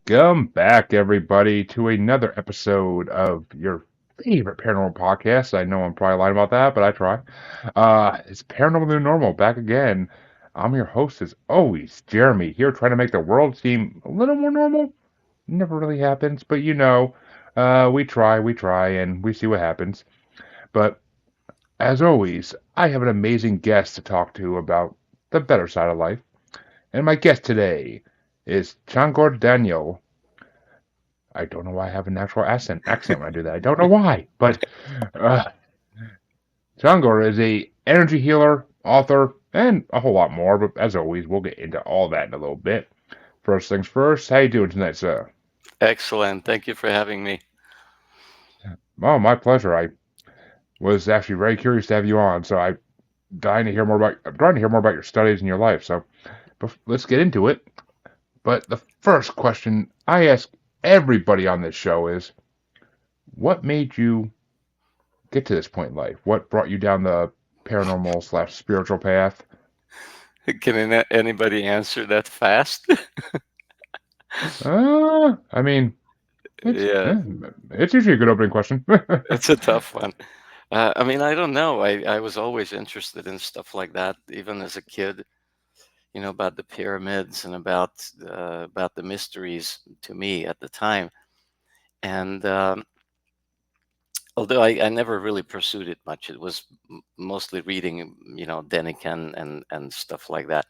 Welcome back, everybody, to another episode of your favorite paranormal podcast. I know I'm probably lying about that, but I try. It's Paranormal New Normal back again. I'm your host, as always, Jeremy, here trying to make the world seem a little more normal. Never really happens, but we try, and we see what happens. But as always, I have an amazing guest to talk to about the better side of life. And my guest today is Csongor Daniel. I don't know why I have a natural accent when I do that. I don't know why, but uh, Csongor is a energy healer, author, and a whole lot more. But as always, we'll get into all that in a little bit. First things first, how you doing tonight, sir? Excellent. Thank you for having me. Oh, my pleasure. I was actually very curious to have you on, so I'm trying to hear more about your studies and your life. So let's get into it. But the first question I ask everybody on this show is, what made you get to this point in life? What brought you down the paranormal slash spiritual path? Can anybody answer that fast? I mean, it's Yeah, it's usually a good opening question. it's a tough one. I don't know. I was always interested in stuff like that, even as a kid. About the pyramids and about the mysteries to me at the time. And although I never really pursued it much, it was mostly reading, Deniken and stuff like that.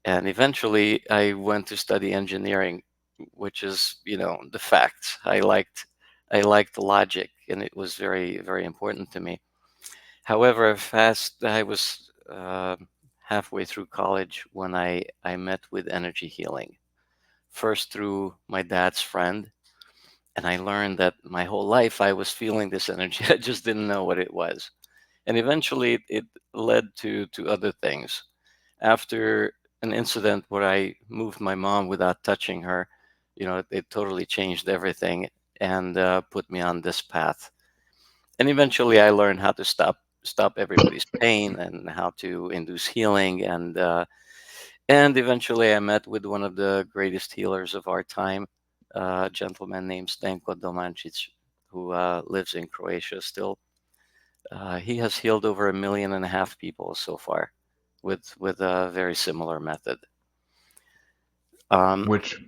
And eventually, I went to study engineering, which is, the facts. I liked the logic, and it was very, very important to me. However, fast I was halfway through college when I met with energy healing. First through my dad's friend, and I learned that my whole life I was feeling this energy. I just didn't know what it was. And eventually, it led to other things. After an incident where I moved my mom without touching her, it totally changed everything and put me on this path. And eventually, I learned how to stop everybody's pain and how to induce healing. And eventually, I met with one of the greatest healers of our time, a gentleman named Stenko Domancic, who lives in Croatia still. He has healed over 1.5 million people so far with a very similar method. Um, Which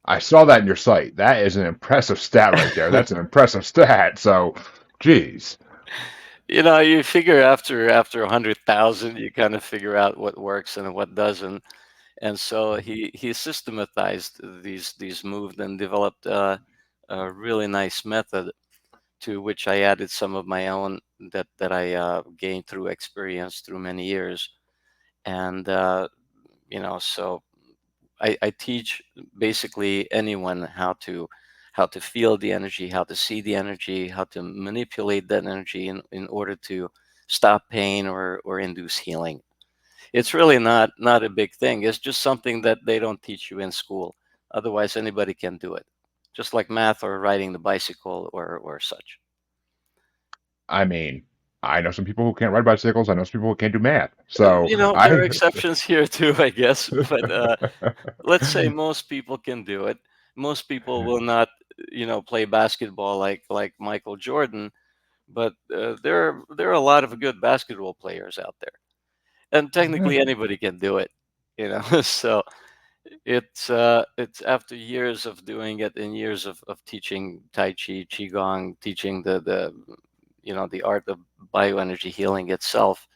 I saw that in your site. That is an impressive stat right there. That's an impressive stat. So, geez. you figure after 100,000, you kind of figure out what works and what doesn't. And so he systematized these moves and developed a really nice method to which I added some of my own that I gained through experience through many years. And so I teach basically anyone how to feel the energy, how to see the energy, how to manipulate that energy in order to stop pain or induce healing. It's really not a big thing. It's just something that they don't teach you in school. Otherwise, anybody can do it, just like math or riding the bicycle or such. I mean, I know some people who can't ride bicycles. I know some people who can't do math. So, There are I. exceptions here too, I guess. But let's say most people can do it. Most people will not, play basketball like Michael Jordan, but there are a lot of good basketball players out there, and technically anybody can do it. So it's after years of doing it and years of teaching Tai Chi, Qigong, teaching the art of bioenergy healing itself.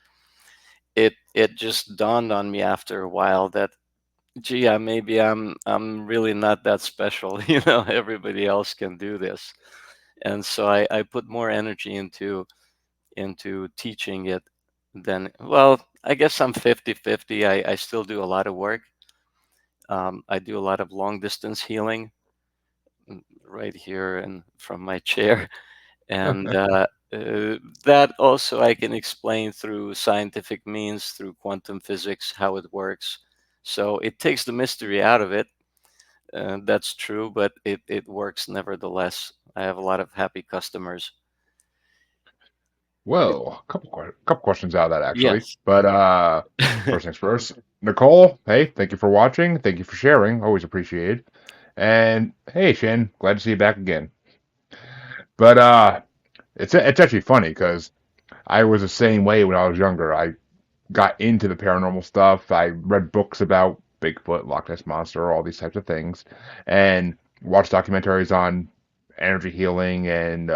It just dawned on me after a while that, gee, maybe I'm really not that special. Everybody else can do this. And so I put more energy into teaching it than, well, I guess I'm 50-50. I still do a lot of work. I do a lot of long distance healing right here and from my chair. And that also I can explain through scientific means, through quantum physics, how it works. So it takes the mystery out of it. That's true, but it works nevertheless. I have a lot of happy customers. Well, couple questions out of that actually. Yes. But first things first. Nicole, hey, thank you for watching. Thank you for sharing. Always appreciated. And hey, Shin, glad to see you back again. But it's actually funny because I was the same way when I was younger. I got into the paranormal stuff. I read books about Bigfoot, Loch Ness Monster, all these types of things, and watched documentaries on energy healing and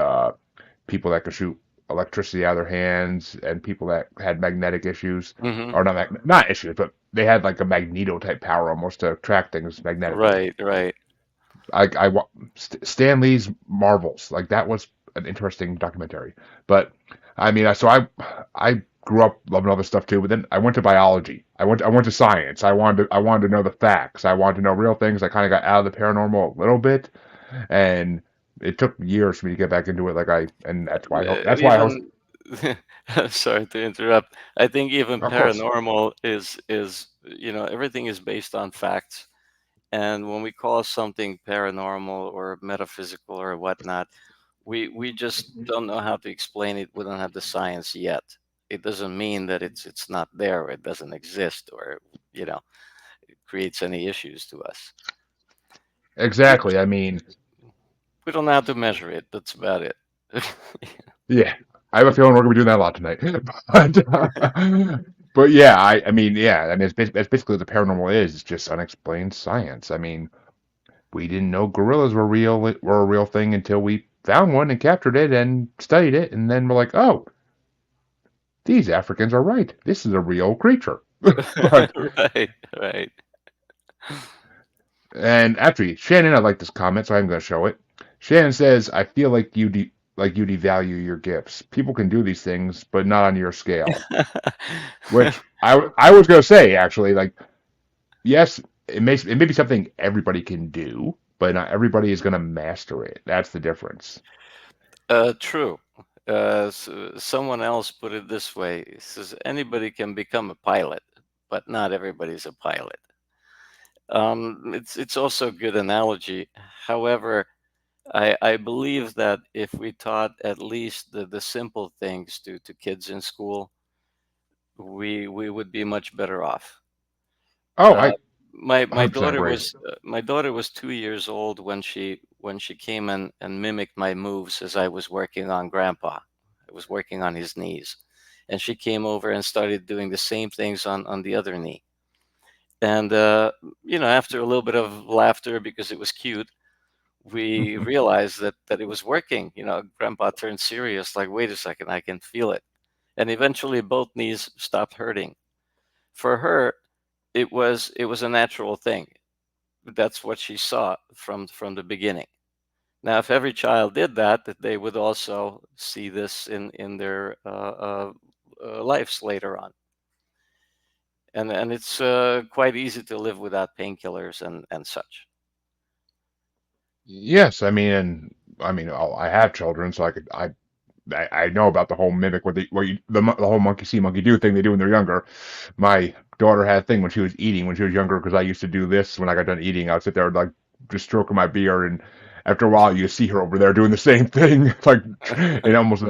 people that could shoot electricity out of their hands and people that had magnetic issues, Hmm. or not issues, but they had like a magneto type power almost to track things magnetically. Right, right. Stan Lee's Marvels, like that was an interesting documentary. But I mean, I grew up loving all this stuff too. But then I went to biology. I went to science. I wanted to know the facts. I wanted to know real things. I kind of got out of the paranormal a little bit, and it took years for me to get back into it. And that's why I host. Even sorry to interrupt. I think even Of course. paranormal is everything is based on facts. And when we call something paranormal or metaphysical or whatnot, we just don't know how to explain it. We don't have the science yet. It doesn't mean that it's not there, or it doesn't exist, or you know, it creates any issues to us. We Exactly. just I mean, we don't know how to measure it. That's about it. yeah, I have a feeling we're gonna be doing that a lot tonight. But yeah, I mean, that's basically what the paranormal is. It's just unexplained science. I mean, we didn't know gorillas were a real thing until we found one and captured it and studied it, and then we're like, oh, these Africans are right. This is a real creature. But Right, right. and actually, Shannon, I like this comment, so I'm going to show it. Shannon says, "I feel like you devalue your gifts. People can do these things, but not on your scale." Which I was going to say actually, like yes, it may be something everybody can do, but not everybody is going to master it. That's the difference. True. Someone else put it this way. He says anybody can become a pilot, but not everybody's a pilot. It's also a good analogy. However, I believe that if we taught at least the simple things to kids in school, we would be much better off. Oh, Uh, I my 100% daughter agree. was my daughter was 2 years old when she came and mimicked my moves as I was working on Grandpa. I was working on his knees, and she came over and started doing the same things on the other knee. And after a little bit of laughter because it was cute, we realized that it was working. Grandpa turned serious, like, wait a second, I can feel it. And eventually both knees stopped hurting. For her, it was a natural thing. That's what she saw from the beginning. Now, if every child did that, that they would also see this in their lives later on. And it's quite easy to live without painkillers and such. Yes, I have children, so I know about the whole mimic the whole monkey see monkey do thing they do when they're younger. My daughter had a thing when she was eating when she was younger because I used to do this when I got done eating. I would sit there like just stroking my beard, and after a while you see her over there doing the same thing, like in almost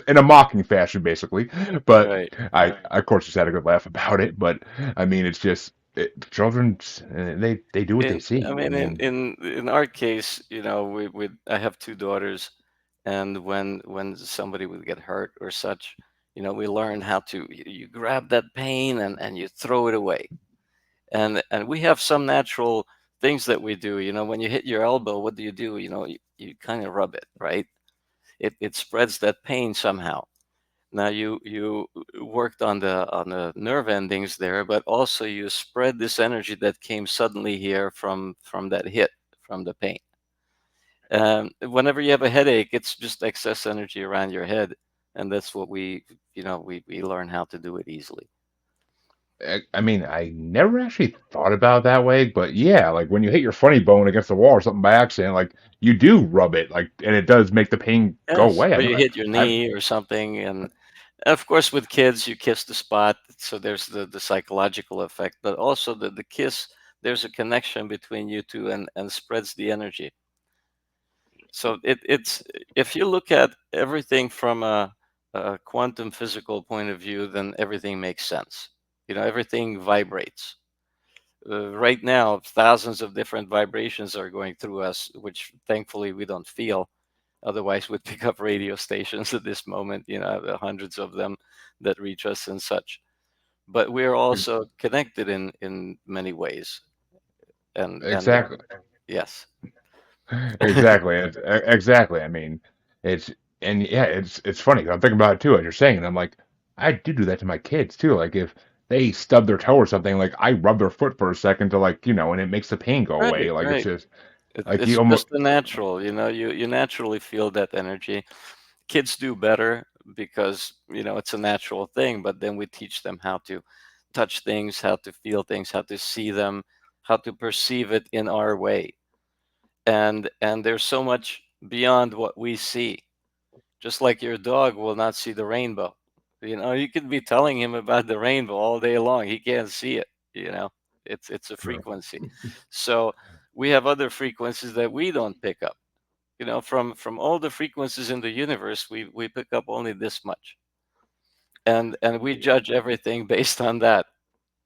in a mocking fashion, basically. But Right. I of course just had a good laugh about it. But I mean, it's just children they do what they I see. I mean, in mean, in in our case, we I have two daughters, and when somebody would get hurt or such, we learned how to you grab that pain and you throw it away. And we have some natural things that we do. When you hit your elbow, what do? You kind of rub it, right? It spreads that pain somehow. Now you worked on the nerve endings there, but also you spread this energy that came suddenly here from that hit, from the pain. Whenever you have a headache, it's just excess energy around your head, and that's what we learn how to do it easily. I never actually thought about it that way, but yeah, like when you hit your funny bone against the wall or something by accident, like you do rub it, like, and it does make the pain go Yes, away. or you hit your knee or something, and of course with kids you kiss the spot, so there's the psychological effect, but also the kiss. There's a connection between you two and spreads the energy. So it's if you look at everything from a quantum physical point of view, then everything makes sense. Everything vibrates. Right now, thousands of different vibrations are going through us, which thankfully we don't feel. Otherwise, we'd pick up radio stations at this moment, the hundreds of them that reach us and such. But we're also connected in many ways. And Exactly. yes. Exactly. Exactly. I mean, it's and yeah, it's funny. 'Cause I'm thinking about it too as you're saying, and I'm like, I do that to my kids too. Like if they stub their toe or something, like I rub their foot for a second to like and it makes the pain go away. Right, Like it's right. just like It's you almost just the natural, you naturally feel that energy. Kids do better because, it's a natural thing, but then we teach them how to touch things, how to feel things, how to see them, how to perceive it in our way. And there's so much beyond what we see. Just like your dog will not see the rainbow. You could be telling him about the rainbow all day long. He can't see it, you know. It's a true. frequency. So we have other frequencies that we don't pick up. From all the frequencies in the universe, we pick up only this much. And we judge everything based on that.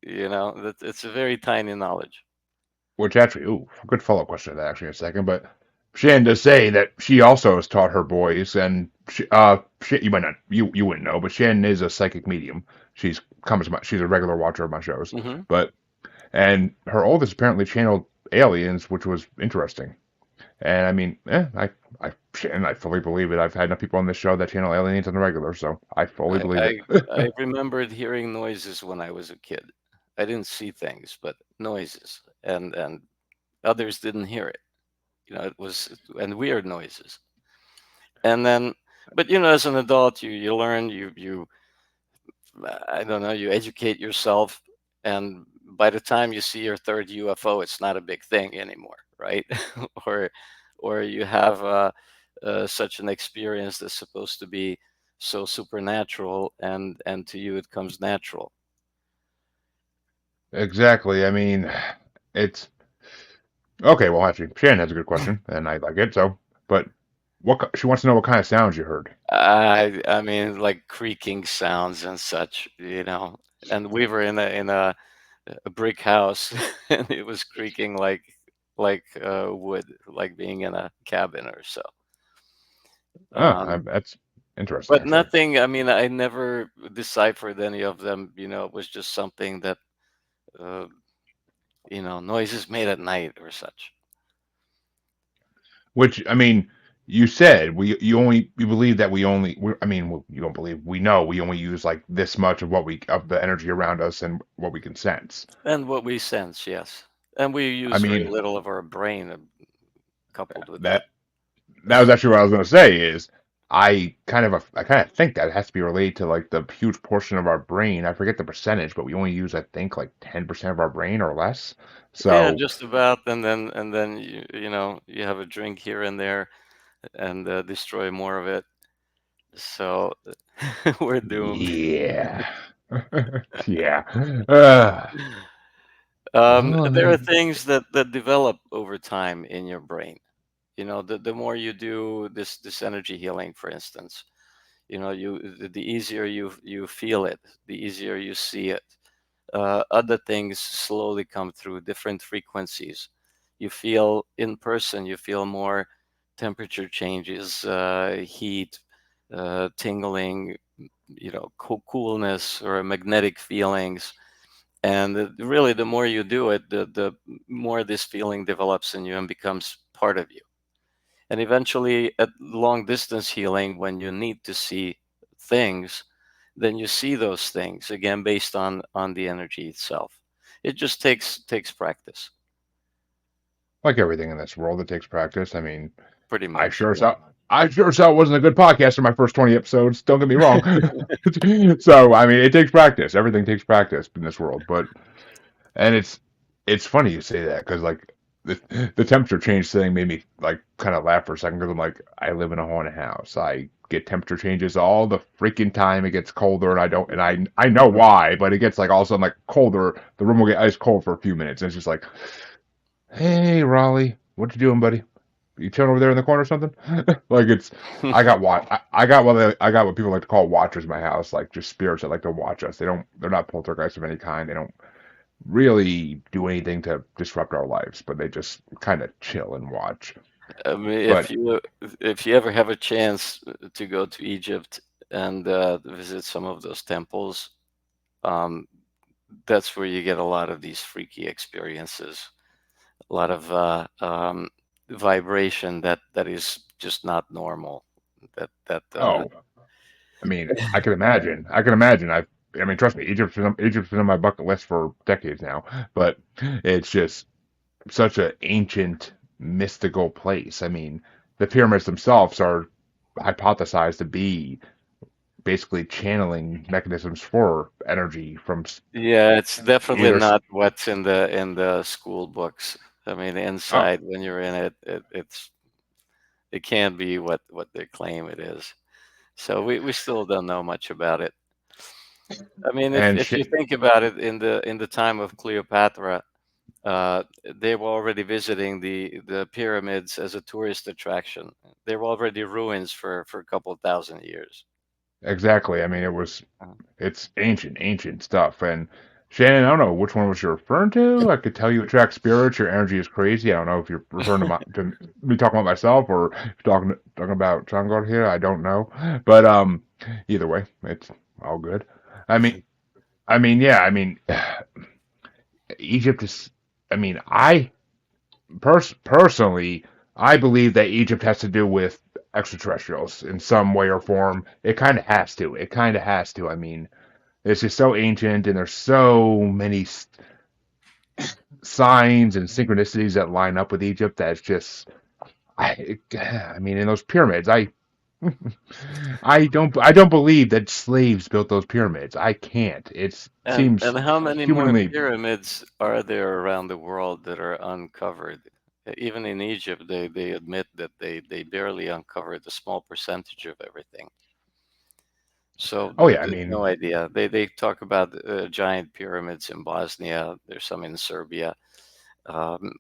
That it's a very tiny knowledge. Which actually, ooh, good follow-up question to that actually in a second. But Shannon does say that she also has taught her boys, and you might not, you wouldn't know, but Shannon is a psychic medium. She's a regular watcher of my shows, Hmm. but and her oldest apparently channeled aliens, which was interesting. And I mean, Shannon, I fully believe it. I've had enough people on this show that channel aliens on the regular, so I fully I, believe I it. I remembered hearing noises when I was a kid. I didn't see things, but noises, and others didn't hear it. It was and weird noises. And then, but as an adult, you learn, you I don't know, you educate yourself, and by the time you see your third UFO, it's not a big thing anymore, right? or or you have such an experience that's supposed to be so supernatural, and to you it comes natural. Exactly. I mean, it's okay. Well, actually, Shannon has a good question, and I like it. So, but she wants to know what kind of sounds you heard. I mean, like creaking sounds and such, and we were in a brick house, and it was creaking like wood, like being in a cabin or so. Um, That's interesting, but actually. nothing. I mean, I never deciphered any of them. It was just something that uh, noises made at night or such. Which I mean, you said you believe that I mean, well, you don't believe we know we only use like this much of the energy around us and what we can sense. And what we sense, yes, and we I use very mean, little of our brain coupled with that. that that was actually what I was going to say is I kind of think that it has to be related to like the huge portion of our brain. I forget the percentage, but we only use I think like 10% of our brain or less. Yeah, So just about. And then you have a drink here and there and destroy more of it. So we're doomed. yeah, yeah. Uh, well, I There are mean, things that develop over time in your brain. The more you do this energy healing, for instance, the easier you feel it, the easier you see it. Other things slowly come through, different frequencies. You feel in person, you feel more temperature changes, heat, tingling, coolness or magnetic feelings. And really, the more you do it, the more this feeling develops in you and becomes part of you. And eventually, at long distance healing, when you need to see things, then you see those things again based on the energy itself. It just takes practice, like everything in this world, it takes practice. I mean, pretty I much. sure as hell, I sure as hell wasn't a good podcaster in my first 20 episodes. Don't get me wrong. So, I mean, it takes practice. Everything takes practice in this world. And it's funny you say that because like the temperature change thing made me like kind of laugh for a second because I'm like, I live in a haunted house. I get temperature changes all the freaking time. It gets colder, and I know why, but it gets like all of a sudden like colder. The room will get ice cold for a few minutes, and it's just like, hey, Raleigh, what you doing, buddy? You chilling over there in the corner or something? Like it's I got what people like to call watchers in my house, like just spirits that like to watch us. They're not poltergeists of any kind. They don't. really do anything to disrupt our lives, but they just kind of chill and watch. I mean, But if you ever have a chance to go to Egypt and visit some of those temples, um, that's where you get a lot of these freaky experiences, a lot of vibration that is just not normal. That oh, I mean, I can imagine. I can imagine. I mean, trust me, Egypt's been on my bucket list for decades now. But it's just such an ancient, mystical place. I mean, the pyramids themselves are hypothesized to be basically channeling mechanisms for energy from Yeah, it's definitely either. not what's in the school books. I mean, Oh, inside when you're in it, it can't be what they claim it is. So we still don't know much about it. I mean, and if you think about it, in the time of Cleopatra, they were already visiting the pyramids as a tourist attraction. They were already ruins for a couple of thousand years. exactly. I mean, Uh, it's ancient stuff. And Shannon, I don't know which one was you referring to. I could tell you attract spirits. Your energy is crazy. I don't know if you're referring to me talking about myself or if you're talking about Chongor here. I don't know, but either way, it's all good. I mean, yeah. I mean, Egypt is. I mean, personally, I believe that Egypt has to do with extraterrestrials in some way or form. It kind of has to. It kind of has to. I mean, it's just so ancient, and there's so many signs and synchronicities that line up with Egypt. That's just, I mean, in those pyramids, I don't believe that slaves built those pyramids. I can't. It seems and how many more humanly. pyramids are there around the world that are uncovered? Even in Egypt, they admit that they barely uncovered a small percentage of everything. So Oh yeah, I no mean, idea. They talk about giant pyramids in Bosnia. There's some in Serbia, um,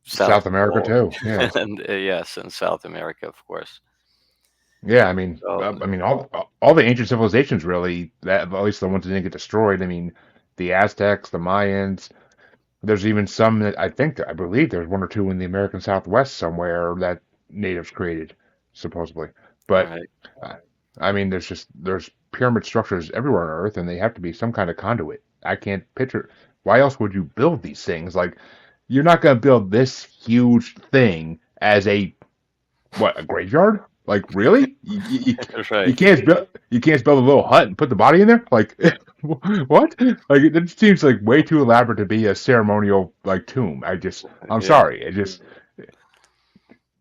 South South America Pole, too. Yeah. and yes, and South America, of course. Yeah, So I mean, all the ancient civilizations really, that at least the ones that didn't get destroyed. I mean, the Aztecs, the Mayans. There's even some that I believe there's one or two in the American Southwest somewhere that natives created, supposedly. But right. uh, I mean, there's pyramid structures everywhere on Earth, and they have to be some kind of conduit. I can't picture why else would you build these things? Like, you're not going to build this huge thing as a graveyard? Like really? Right. You can't build a little hut and put the body in there? Like what? Like it seems like way too elaborate to be a ceremonial like tomb. I'm Yeah. sorry.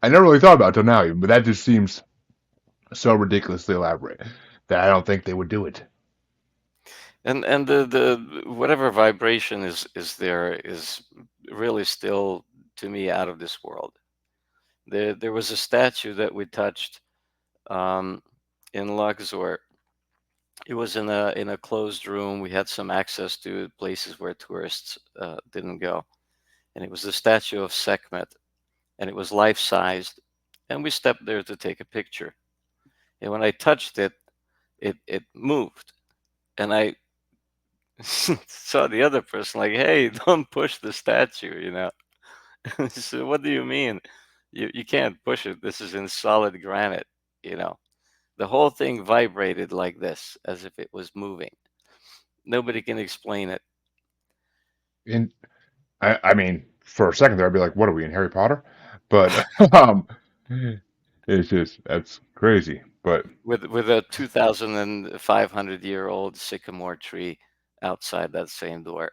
I never really thought about it till now, but that just seems so ridiculously elaborate that I don't think they would do it. And the whatever vibration is there is really still to me out of this world. There was a statue that we touched um, in Luxor. It was in a closed room. We had some access to places where tourists didn't go, and it was the statue of Sekhmet, and it was life sized. And we stepped there to take a picture. And when I touched it, it moved, and I saw the other person like, "Hey, don't push the statue," you know. So what do you mean? You can't push it. This is in solid granite, you know. The whole thing vibrated like this, as if it was moving. Nobody can explain it. And I mean, for a second there, I'd be like, "What are we in Harry Potter?" But it's just that's crazy. But With a 2,500-year-old sycamore tree outside that same door.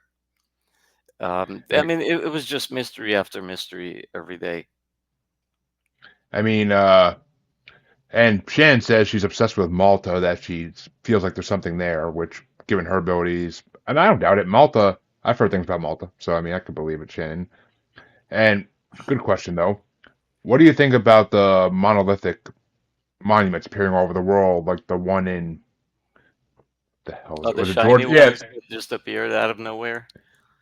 I mean, it was just mystery after mystery every day. I mean, and Shannon says she's obsessed with Malta, that she feels like there's something there, which, given her abilities, and I don't doubt it. Malta, I've heard things about Malta, so I mean, I could believe it, Shannon. And good question, though. What do you think about the monolithic monuments appearing all over the world, like the one in the hell was Oh, it? the Was it shiny Georgia? Yeah, ones that just appeared out of nowhere.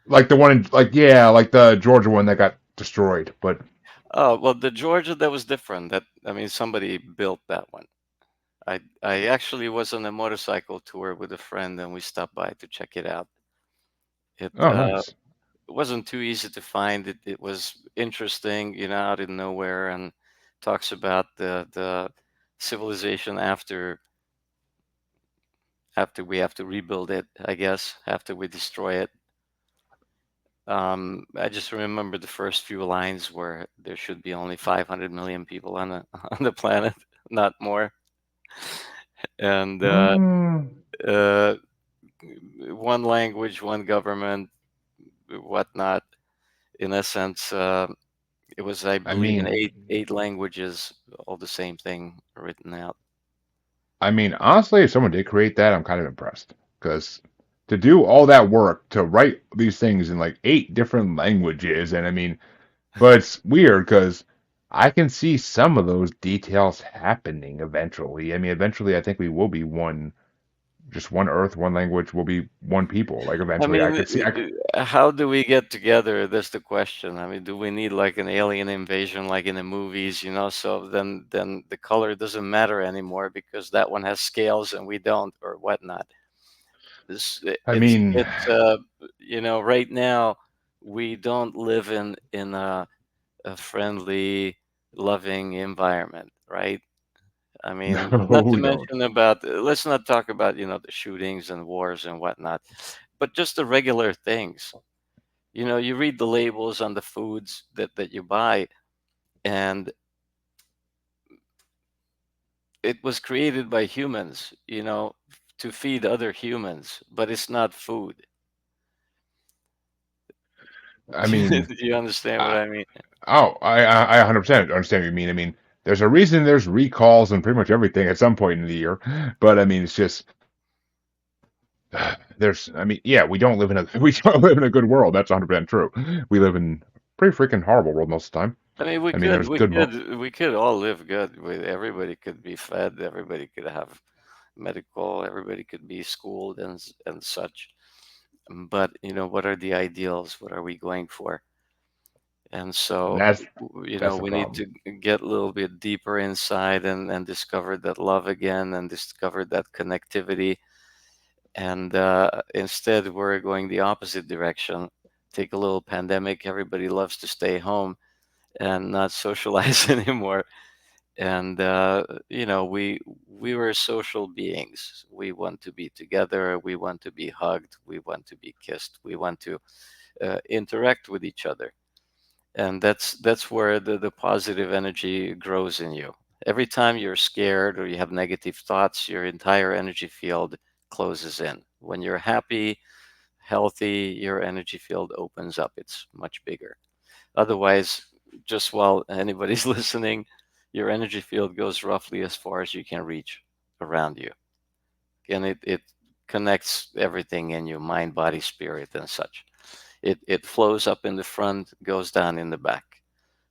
like the one in, like yeah, like the Georgia one that got destroyed. But Oh, well, the Georgia, that was different. That I mean, somebody built that one. I actually was on a motorcycle tour with a friend, and we stopped by to check it out. It Oh, nice. wasn't too easy to find. It was interesting, out in nowhere, and talks about the civilization after we have to rebuild it, I guess, after we destroy it. I just remember the first few lines where there should be only 500 million people on the on the planet, not more, and Mm, uh, one language, one government, whatnot. In essence, it was, I I believe, in mean, eight languages, all the same thing written out. honestly, if someone did create that, I'm kind of impressed because to do all that work to write these things in like 8 different languages, and but it's weird because I can see some of those details happening eventually. Eventually, I think we will be one, just one Earth, one language. Will be one people. Like I eventually, I mean, could see. how do we get together? That's the question. I mean, do we need like an alien invasion, like in the movies, So then the color doesn't matter anymore because that one has scales and we don't, or whatnot. This I it's mean, it's right now we don't live in a friendly, loving environment, right? I mean, no, not to we don't. mention about, let's not talk about, the shootings and wars and whatnot, but just the regular things. You read the labels on the foods that you buy, and it was created by humans, to feed other humans, but it's not food. I Do mean, you understand what I, I mean? I 100% understand what you mean. There's a reason there's recalls and pretty much everything at some point in the year. But it's just yeah, we don't live in a we don't live in a good world. That's 100% true. We live in a pretty freaking horrible world most of the time. I mean, we could, There's we good mo could, we could all live good. Everybody could be fed. Everybody could have medical. Everybody could be schooled and such. But what are the ideals? What are we going for? And so, that's the we need problem. to get a little bit deeper inside and discover that love again and discover that connectivity. And instead, we're going the opposite direction. Take a little pandemic. Everybody loves to stay home and not socialize anymore. And we were social beings. We want to be together. We want to be hugged. We want to be kissed. We want to interact with each other, and that's where the positive energy grows in you. Every time you're scared or you have negative thoughts, your entire energy field closes in. When you're happy, healthy, your energy field opens up. It's much bigger. Otherwise, just while anybody's listening, your energy field goes roughly as far as you can reach around you. And it connects everything in you, mind, body, spirit, and such. It flows up in the front, goes down in the back.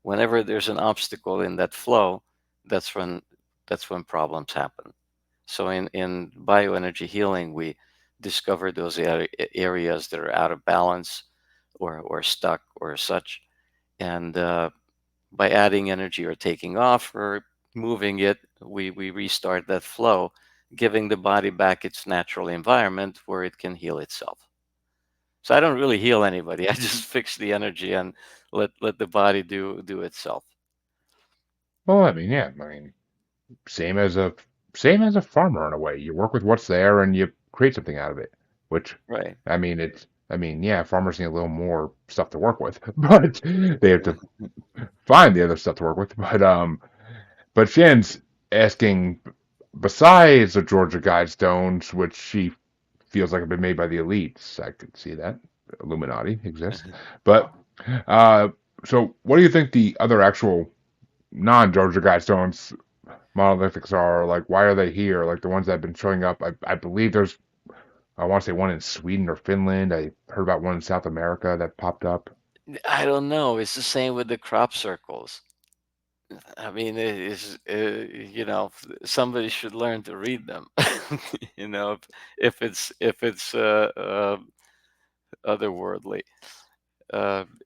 Whenever there's an obstacle in that flow, that's when problems happen. So in bioenergy healing, we discover those areas that are out of balance or stuck or such, and by adding energy or taking off or moving it, we restart that flow, giving the body back its natural environment where it can heal itself. So I don't really heal anybody. I just fix the energy and let the body do itself. Well, yeah. Same as a same as a farmer in a way. You work with what's there and you create something out of it. Which Right. it's yeah, farmers need a little more stuff to work with, but they have to find the other stuff to work with. But Shen's asking, besides the Georgia Guidestones, which she feels like have been made by the elites, I could see that Illuminati exists. But uh, so what do you think the other actual non-Georgia Guidestones monolithics are? Like, why are they here? Like the ones that have been showing up. I believe there's, I want to say one in Sweden or Finland. I heard about one in South America that popped up. I don't know. It's the same with the crop circles. I mean, it is, somebody should learn to read them. you know, if it's otherworldly.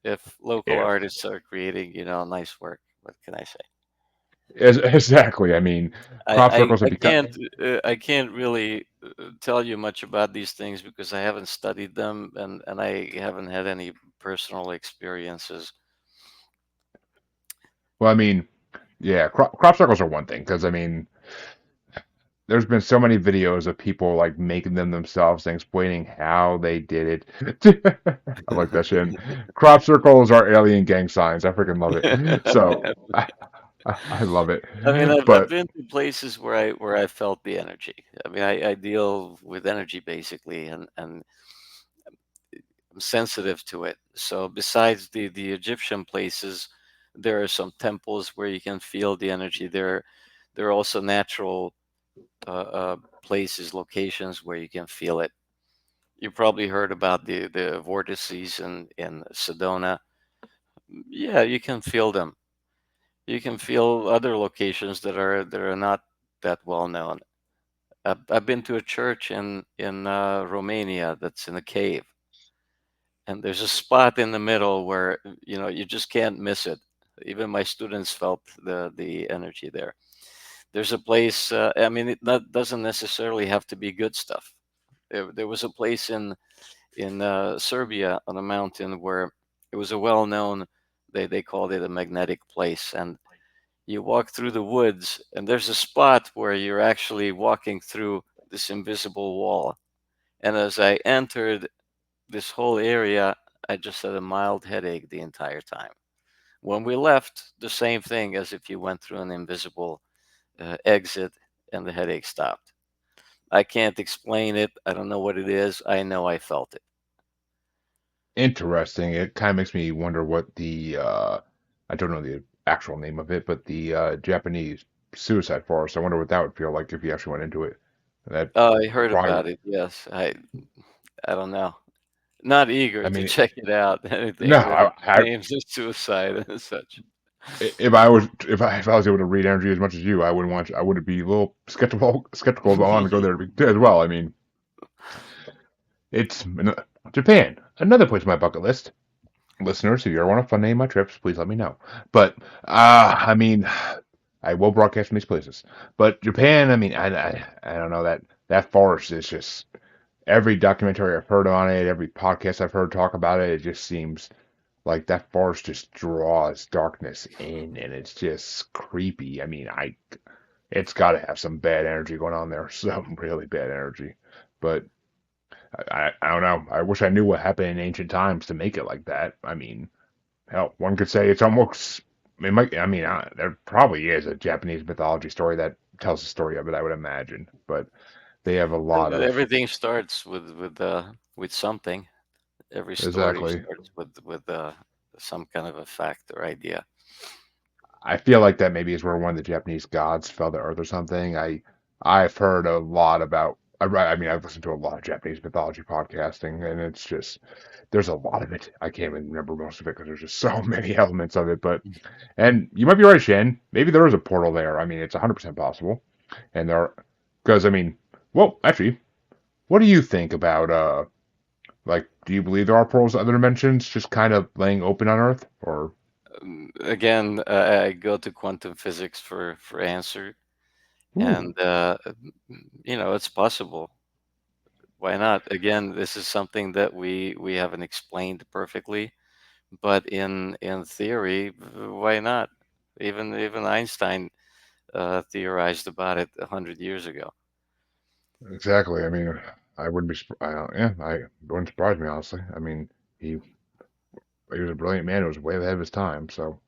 If local If artists are creating, nice work, what can I say? Exactly. I mean, crop circles have become. I can't really tell you much about these things because I haven't studied them and I haven't had any personal experiences. Well, I mean, yeah, crop circles are one thing because I mean, there's been so many videos of people like making them themselves and explaining how they did it. I like that shit. And crop circles are alien gang signs. I freaking love it. So I love it. I mean, I've But been to places where I felt the energy. I mean, I deal with energy basically, and I'm sensitive to it. So besides the Egyptian places, there are some temples where you can feel the energy. There are also natural places, locations where you can feel it. You probably heard about the vortices in Sedona. Yeah, you can feel them. You can feel other locations that are not that well known. I've been to a church in Romania that's in a cave, and there's a spot in the middle where you just can't miss it. Even my students felt the energy there. There's a place. I mean, that doesn't necessarily have to be good stuff. There was a place in Serbia on a mountain where it was a well-known. They called it a magnetic place, and you walk through the woods, and there's a spot where you're actually walking through this invisible wall. And as I entered this whole area, I just had a mild headache the entire time. When we left, the same thing as if you went through an invisible exit and the headache stopped. I can't explain it. I don't know what it is. I know I felt it. interesting. It kind of makes me wonder what the I don't know the actual name of it, but the Japanese suicide forest. I wonder what that would feel like if you actually went into it. That I heard probably. about it. Yes, I don't know. Not eager I to mean, check it out. no. Anything that claims it's suicide and such. If I was able to read energy as much as you, I would be a little skeptical about wanting to go there as well. I mean, it's Japan, another place on my bucket list. Listeners, if you ever want to fund any of my trips, please let me know. But I mean, I will broadcast from these places. But Japan, I mean, I don't know that forest is just every documentary I've heard on it, every podcast I've heard talk about it, it just seems like that forest just draws darkness in, and it's just creepy. I mean, it's got to have some bad energy going on there, some really bad energy. But I don't know. I wish I knew what happened in ancient times to make it like that. I mean, hell, one could say it's almost. It might. I mean, there probably is a Japanese mythology story that tells the story of it. I would imagine, but they have a lot of Everything starts with something. Every story exactly. starts with some kind of a fact or idea. I feel like that maybe is where one of the Japanese gods fell to earth or something. I've heard a lot about. I mean, I've listened to a lot of Japanese mythology podcasting, and it's just there's a lot of it. I can't even remember most of it because there's just so many elements of it. But and you might be right, Shan. Maybe there is a portal there. I mean, it's 100% possible. And there, because I mean, well, actually, what do you think about like, do you believe there are portals to other dimensions just kind of laying open on Earth, or Again, I go to quantum physics for answer, ooh, and it's possible. Why not? Again, this is something that we haven't explained perfectly, but in theory, why not? Even Einstein theorized about it 100 years ago. exactly. I mean, I wouldn't be, yeah, I it wouldn't surprise me honestly. I mean, he he was a brilliant man who was way ahead of his time, so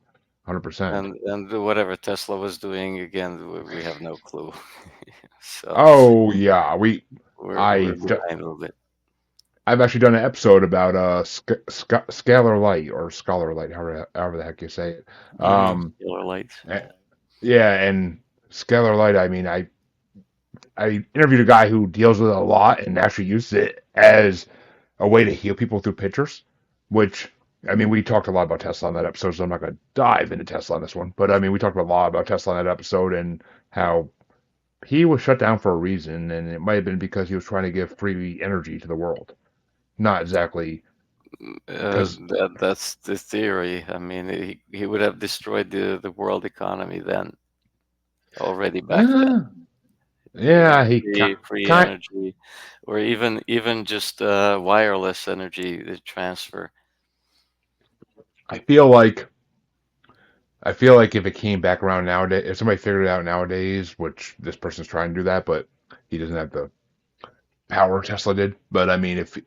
100%. And whatever Tesla was doing, again, we have no clue. So Oh yeah, we're I behind a little bit. I've actually done an episode about scalar light or scholar light, however the heck you say it. Um, Killer lights. eh, yeah, and scalar light. I mean, I interviewed a guy who deals with it a lot and actually uses it as a way to heal people through pictures. Which I mean, we talked a lot about Tesla on that episode, so I'm not going to dive into Tesla on this one. But I mean, we talked a lot about Tesla on that episode and how he was shut down for a reason, and it might have been because he was trying to give free energy to the world. Not exactly because That's the theory. I mean, he would have destroyed the world economy then. already back then. Uh, yeah, he Free kind. energy, or even just wireless energy transfer. I feel like I feel like if it came back around nowadays, if somebody figured it out nowadays, which this person's trying to do that, but he doesn't have the power Tesla did. But I mean, if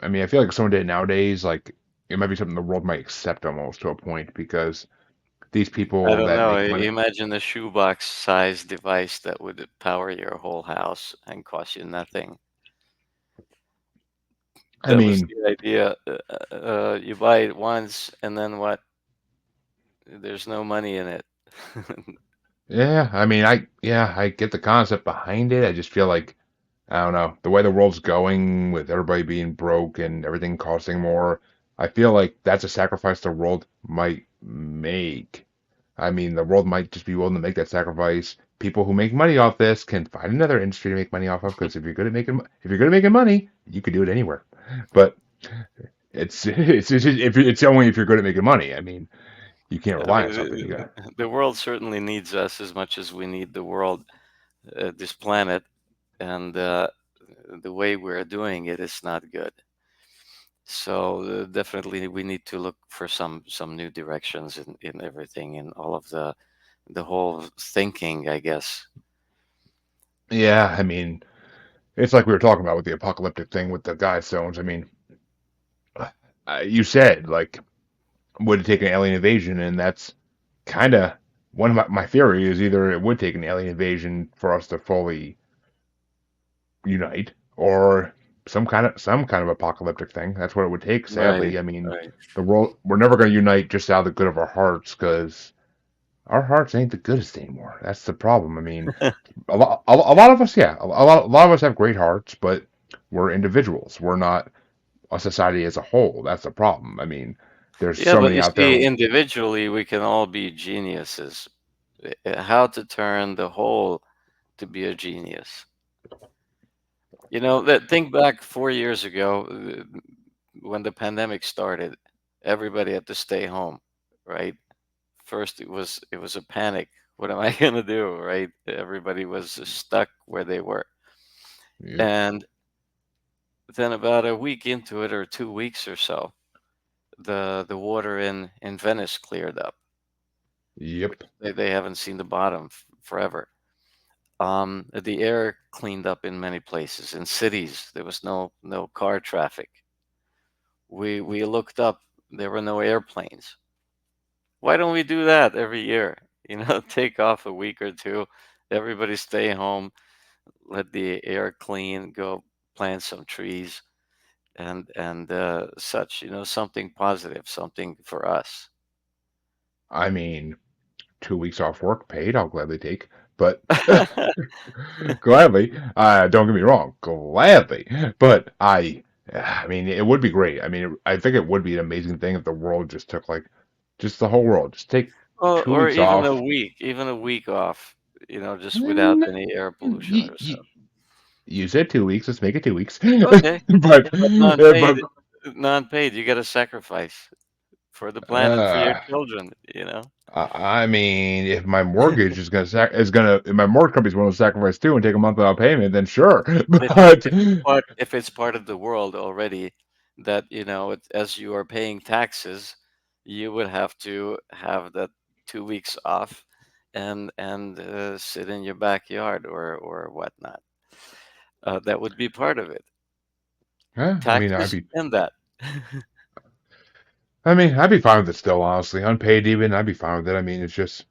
I mean, I feel like if someone did it nowadays, like it might be something the world might accept almost to a point because these I people don't that know. make money. Imagine a shoebox-sized device that would power your whole house and cost you nothing. I That was mean, the idea. You buy it once, and then what? There's no money in it. yeah, I mean, yeah, I get the concept behind it. I just feel like I don't know the way the world's going with everybody being broke and everything costing more. I feel like that's a sacrifice the world might make. I mean, the world might just be willing to make that sacrifice. People who make money off this can find another industry to make money off of because if you're good at making money, you can do it anywhere. But it's only if you're good at making money. I mean, you can't I rely mean, on something. You got the world certainly needs us as much as we need the world, this planet, and the way we're doing it is not good. So definitely, we need to look for some new directions in everything, in all of the whole thinking, I guess. yeah. I mean, it's like we were talking about with the apocalyptic thing with the guy stones. I mean, you said like would it take an alien invasion, and that's kind of one of my theory is either it would take an alien invasion for us to fully unite, or some kind of apocalyptic thing. That's what it would take. Right, Sadly, I mean, right. the world we're never going to unite just out of the good of our hearts because our hearts ain't the goodest anymore. That's the problem. I mean, a lot of us, yeah, a lot of us have great hearts, but we're individuals. We're not a society as a whole. That's the problem. I mean, there's Yeah, so but many you out there. see, individually, we can all be geniuses. How to turn the whole to be a genius. Think back 4 years ago, when the pandemic started, everybody had to stay home, right? First, it was a panic. What am I gonna do, right? Everybody was stuck where they were, Yep. and then about a week into it, or 2 weeks or so, the water in Venice cleared up. Yep. They haven't seen the bottom forever. The air cleaned up in many places. In cities, there was no car traffic. We looked up, there were no airplanes. Why don't we do that every year? Take off a week or two, everybody stay home, let the air clean, go plant some trees and such. Something positive, something for us. I mean, 2 weeks off work paid, I'll gladly take. But gladly, don't get me wrong, gladly. But I mean, it would be great. I mean, I think it would be an amazing thing if the world just took like, just the whole world, just take two Or weeks even a off. week, even a week off, just without And any air pollution you, or you, so. you said 2 weeks. Let's make it 2 weeks. Okay, but but but non-paid, you got to sacrifice for the planet, for your uh, children. I mean, if my mortgage if my mortgage company's willing to sacrifice too and take a month without payment, then sure. If But if it's part of the world already, that as you are paying taxes, you would have to have that 2 weeks off, and sit in your backyard or whatnot. That would be part of it. yeah, I mean, Taxes and that. I'd be fine with it still, honestly. Unpaid even, I'd be fine with it. I mean, it's just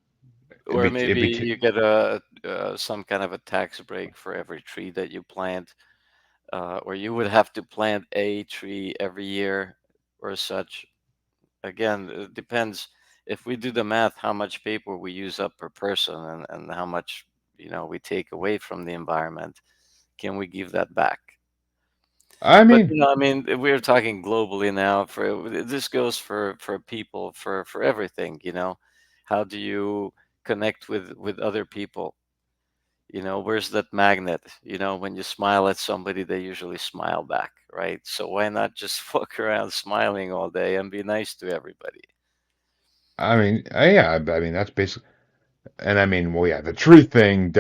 Or it'd maybe be you get a some kind of a tax break for every tree that you plant, or you would have to plant a tree every year or such. Again, it depends. If we do the math, how much paper we use up per person, and how much we take away from the environment, can we give that back? I But mean, I mean, we're talking globally now. For this goes for people, for everything. How do you connect with other people? Where's that magnet? When you smile at somebody, they usually smile back, right? So why not just walk around smiling all day and be nice to everybody? yeah, I mean And I mean, well, yeah, the tree thing.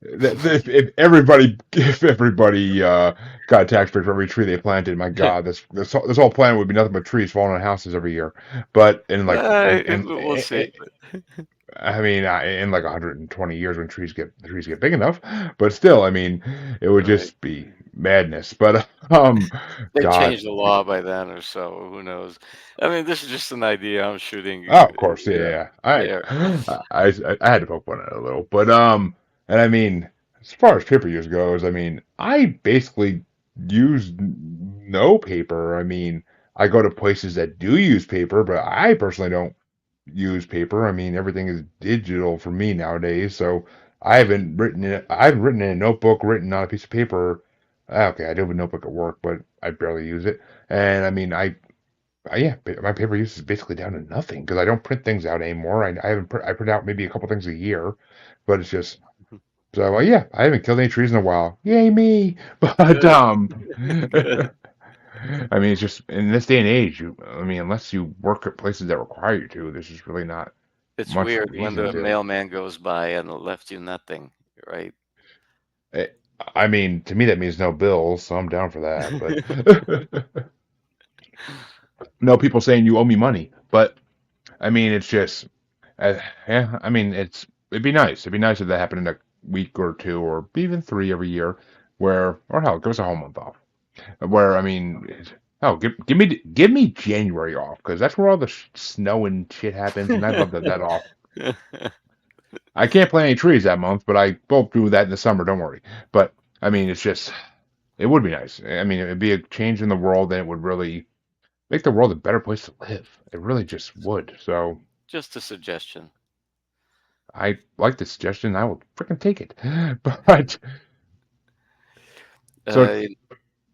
If everybody got a tax break for every tree they planted, my God, this whole planet would be nothing but trees falling on houses every year. But in like We'll see. I mean, in like 120 years when trees get big enough, but still, I mean, it would Right. just be madness. But They God, changed the law by then or so. Who knows? I mean, this is just an idea I'm shooting, oh, of course, yeah, you know, yeah. there. I had to poke fun at it a little, but and I mean, as far as paper use goes, I mean, I basically use no paper. I mean, I go to places that do use paper, but I personally don't use paper. I mean, everything is digital for me nowadays, so I haven't written in a notebook, written on a piece of paper. Okay, I do have a notebook at work, but I barely use it. And I mean, yeah, my paper use is basically down to nothing because I don't print things out anymore. I print out maybe a couple things a year, but it's just so yeah, I haven't killed any trees in a while. Yay me! But Good, good. I mean, it's just in this day and age, I mean, unless you work at places that require you to, there's just really not It's much weird when reason the to. mailman goes by and left you nothing, right? Eh, I mean, to me that means no bills, so I'm down for that. But no people saying you owe me money. But I mean, it's just, uh, yeah. I mean, it'd be nice. It'd be nice if that happened in a week or two, or even three every year, or hell, give us a whole month off. Where I mean, oh, give me January off because that's where all the snow and shit happens, and I'd love that off. I can't plant any trees that month, but I will do that in the summer. Don't worry. But I mean, it would be nice. I mean, it'd be a change in the world, and it would really make the world a better place to live. It really just would. So Just a suggestion. I like the suggestion. I will freaking take it. But so Uh,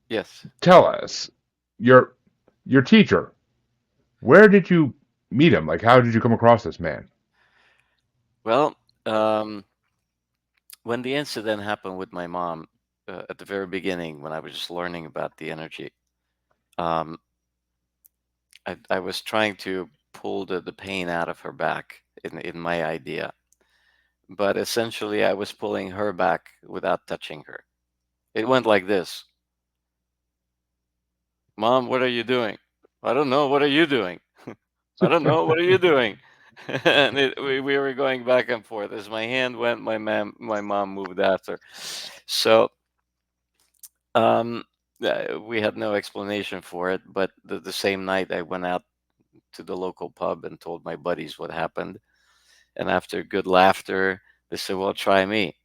yes. tell us, your your teacher. Where did you meet him? Like, how did you come across this man? Well, um, when the incident happened with my mom, at the very beginning, when I was just learning about the energy, um, I was trying to pull the pain out of her back in my idea. But essentially, I was pulling her back without touching her. It went like this: Mom, what are you doing? I don't know. What are you doing? I don't know. What are you doing? And we were going back and forth. As my hand went, my mom moved after. So um, we had no explanation for it. But the same night, I went out to the local pub and told my buddies what happened. And after good laughter, they said, "Well, try me."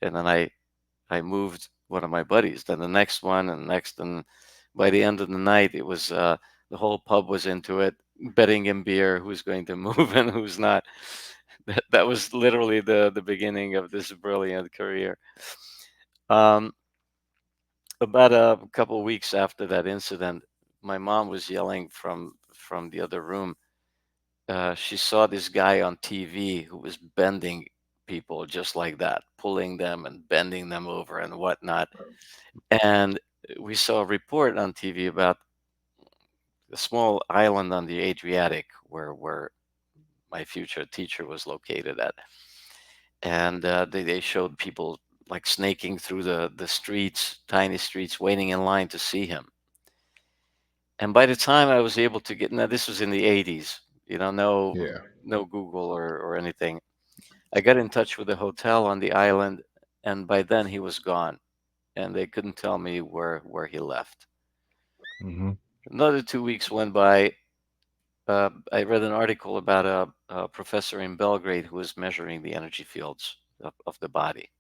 And then I moved one of my buddies, then the next one, and next, and by the end of the night, it was the whole pub was into it, betting in beer, who's going to move and who's not. That was literally the beginning of this brilliant career. Um, about a couple of weeks after that incident, my mom was yelling from the other room. She saw this guy on TV who was bending people just like that, pulling them and bending them over and whatnot. And we saw a report on TV about a small island on the Adriatic where my future teacher was located at. And they showed people like snaking through the streets, tiny streets, waiting in line to see him. And by the time I was able to get, now this was in the 80s, Yeah. no Google or anything. I got in touch with the hotel on the island, and by then he was gone, and they couldn't tell me where he left. Hmm. Another 2 weeks went by. I read an article about a professor in Belgrade who was measuring the energy fields of the body.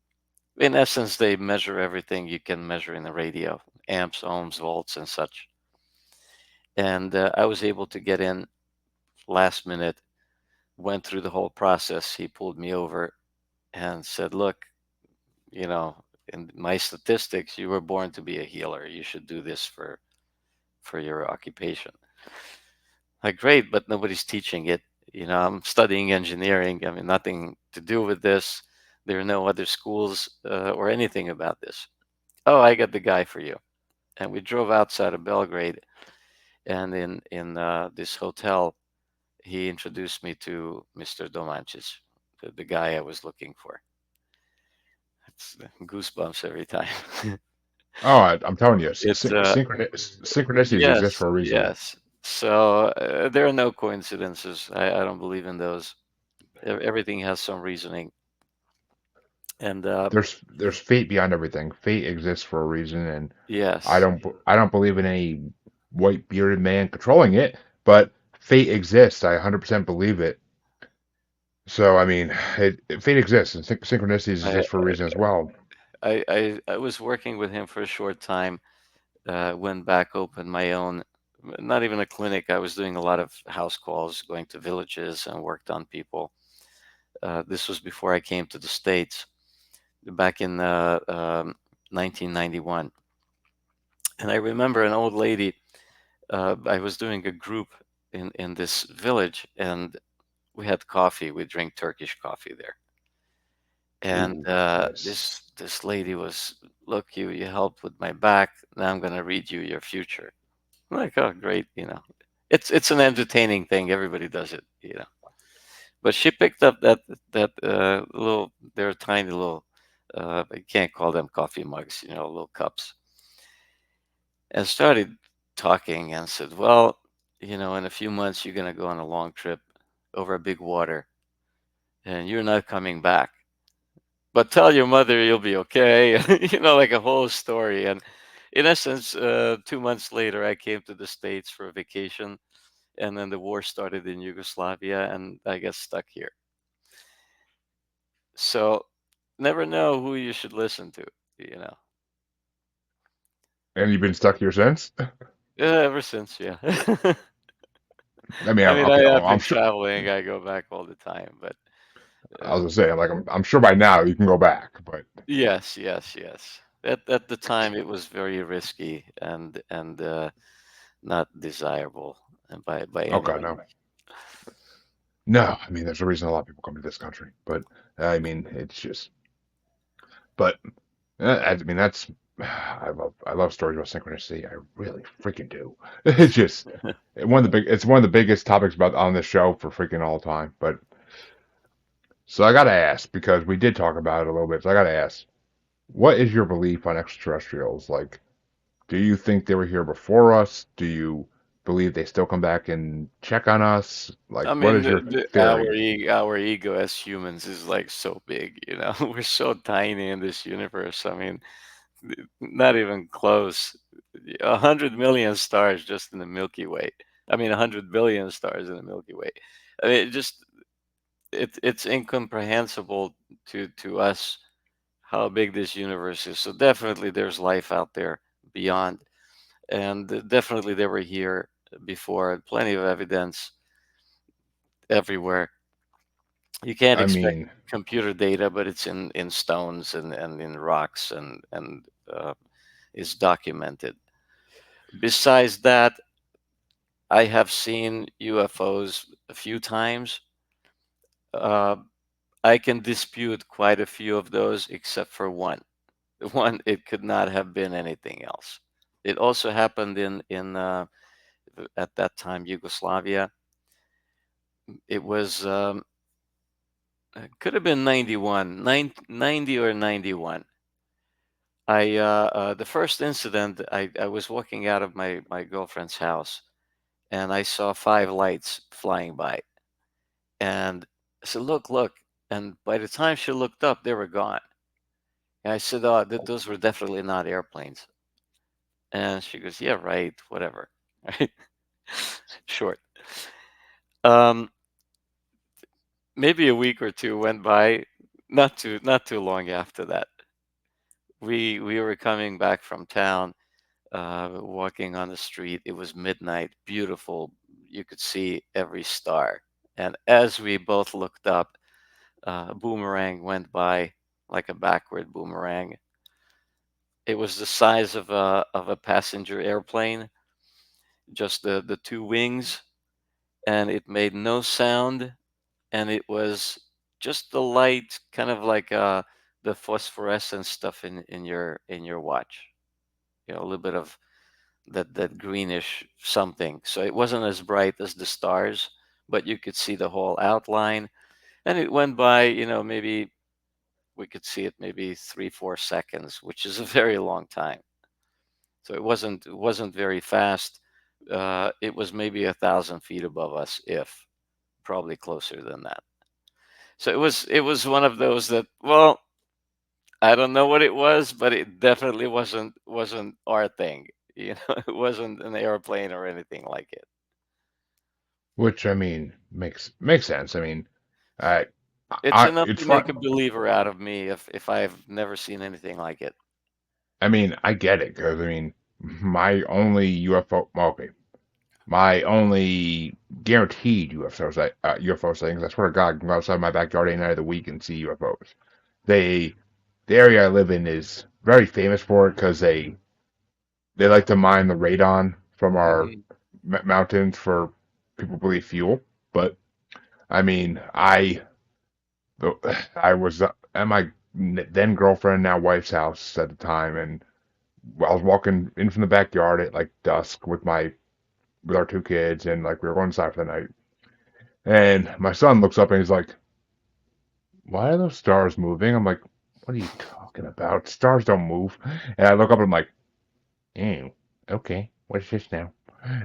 In essence, they measure everything you can measure in the radio: amps, ohms, volts, and such. And I was able to get in last minute, went through the whole process. He pulled me over and said, "Look, you know, in my statistics, you were born to be a healer. You should do this for your occupation." Like, great, but nobody's teaching it. I'm studying engineering. I mean, nothing to do with this. There are no other schools or anything about this. Oh, I got the guy for you. And we drove outside of Belgrade, and in this hotel, he introduced me to Mr. Domancis. the guy I was looking for. It's goosebumps every time. Oh, I'm telling you, It synchronicities exist Yes, for a reason. yes. So there are no coincidences. I don't believe in those. Everything has some reasoning, and There's fate beyond everything. Fate exists for a reason, and yes, I don't believe in any white bearded man controlling it, but fate exists. I 100% believe it. So I mean, fate exists, and synchronicities I, exist for a reason as well. I was working with him for a short time. Went back, opened my own, not even a clinic. I was doing a lot of house calls, going to villages, and worked on people. This was before I came to the States, back in 1991. And I remember an old lady. I was doing a group in this village, and we had coffee. We drink Turkish coffee there. And Ooh, nice. this lady was, look, you helped with my back. Now I'm gonna read you your future. I'm like, oh, great, it's an entertaining thing. Everybody does it. But she picked up that little, they're tiny little, I can't call them coffee mugs, little cups, and started talking and said, well, in a few months you're gonna go on a long trip over a big water, and you're not coming back. But tell your mother you'll be okay. Like a whole story. And in essence, 2 months later, I came to the States for a vacation, and then the war started in Yugoslavia, and I got stuck here. So never know who you should listen to, you know. And you've been stuck here since? Yeah, ever since, yeah. I mean, I mean, okay, I've I'm been sure. traveling. I go back all the time, but I uh, was gonna say, like, I'm sure by now you can go back, but yes, yes, yes. At the time, it was very risky and not desirable by any okay, means. no, no. I mean, there's a reason a lot of people come to this country, but I mean, it's just, but I mean, that's. I love stories about synchronicity. I really freaking do. It's just it's one of the biggest topics about on this show for freaking all time. But so I gotta ask because we did talk about it a little bit. So I gotta ask, what is your belief on extraterrestrials? Like, do you think they were here before us? Do you believe they still come back and check on us? I Like, what mean, is your our theory? our ego as humans is like so big. We're so tiny in this universe. I mean, not even close. 100 million stars just in the Milky Way. I mean, 100 billion stars in the Milky Way. I mean, it's incomprehensible to us how big this universe is. So definitely, there's life out there beyond, and definitely they were here before. Plenty of evidence everywhere. You can't I expect mean, computer data, but it's in stones and in rocks and is documented. Besides that, I have seen UFOs a few times. Uh, I can dispute quite a few of those, except for one. One, it could not have been anything else. It also happened in at that time Yugoslavia. It was could have been 91, 90 or 91. The first incident, I was walking out of my girlfriend's house, and I saw five lights flying by, and I said, "Look, look!" And by the time she looked up, they were gone. And I said, "Oh, those were definitely not airplanes." And she goes, "Yeah, right, whatever." Right? Short. Um, Maybe a week or two went by, not too long after that. We were coming back from town, walking on the street. It was midnight, beautiful. You could see every star. And as we both looked up, a boomerang went by, like a backward boomerang. It was the size of a passenger airplane, just the two wings, and it made no sound. And it was just the light, kind of like the phosphorescent stuff in your watch. A little bit of that greenish something. So it wasn't as bright as the stars, but you could see the whole outline. And it went by, maybe we could see it maybe 3, 4 seconds, which is a very long time. So it wasn't very fast. It was maybe 1,000 feet above us, if probably closer than that. So it was one of those that, well, I don't know what it was, but it definitely wasn't our thing. It wasn't an airplane or anything like it. Which I mean makes sense. I mean, I, It's enough it's to make a fun. believer out of me if I've never seen anything like it. I mean, I get it because I mean, my only UFO. Well, okay, my only guaranteed UFO sightings. I swear to God, I can go outside my backyard any night of the week and see UFOs. They, the area I live in is very famous for it because they like to mine the radon from our Hmm. mountains for people believe fuel. But I mean, I was at my then girlfriend, now wife's house at the time, and I was walking in from the backyard at like dusk with our two kids, and like we were going inside for the night. And my son looks up and he's like, "Why are those stars moving?" I'm like, "What are you talking about? Stars don't move." And I look up and I'm like, "Ew, okay, what is this now?"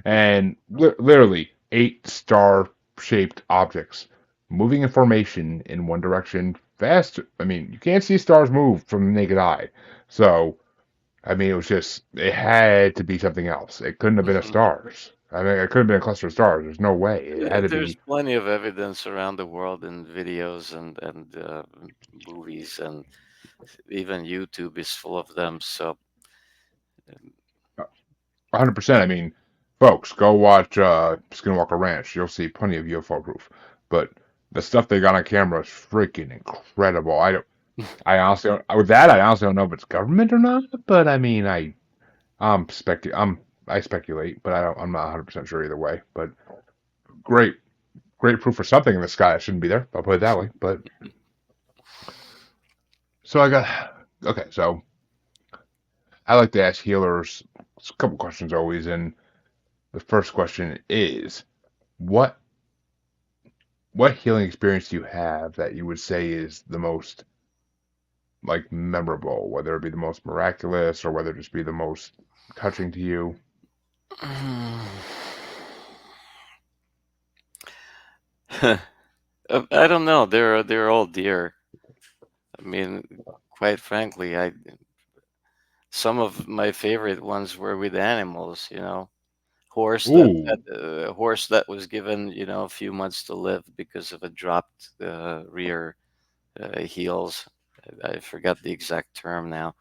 And literally 8 star-shaped objects moving in formation in one direction fast. I mean, you can't see stars move from the naked eye. So, I mean, it had to be something else. It couldn't have been a stars. I mean, it could have been a cluster of stars. There's no way. It had to There's be. plenty of evidence around the world in videos and movies, and even YouTube is full of them. So 100%. I mean, folks, go watch Skinwalker Ranch. You'll see plenty of UFO proof. But the stuff they got on camera is freaking incredible. I honestly don't, with that, I honestly don't know if it's government or not. But I mean, I speculate, but I'm not 100% sure either way. But great, great proof for something in the sky. I shouldn't be there. I'll put it that way. But so I got okay. So I like to ask healers a couple questions always, and the first question is, what what healing experience do you have that you would say is the most like memorable, whether it be the most miraculous or whether it just be the most touching to you? I don't know. They're all dear. I mean, quite frankly, I some of my favorite ones were with animals. Horse that Ooh, that horse that was given a few months to live because of a dropped rear heels. I forgot the exact term now.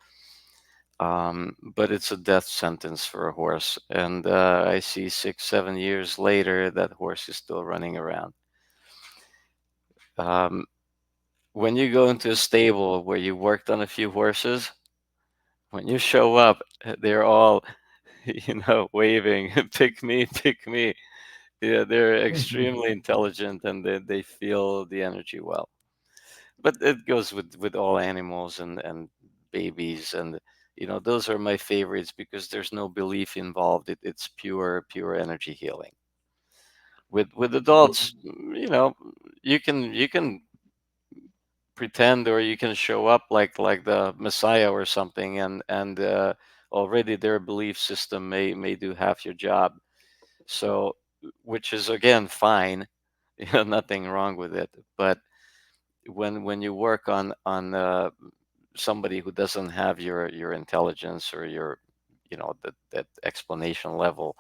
But it's a death sentence for a horse, and I see 6, 7 years later that horse is still running around. Um, when you go into a stable where you worked on a few horses, when you show up, they're all, waving, pick me, pick me. Yeah, they're extremely intelligent and they feel the energy well. But it goes with all animals and babies, and those are my favorites because there's no belief involved. It's pure energy healing. With adults, you can pretend, or you can show up like the Messiah or something, and already their belief system may do half your job. So, which is again fine, nothing wrong with it. But when you work on somebody who doesn't have your intelligence or your that explanation level,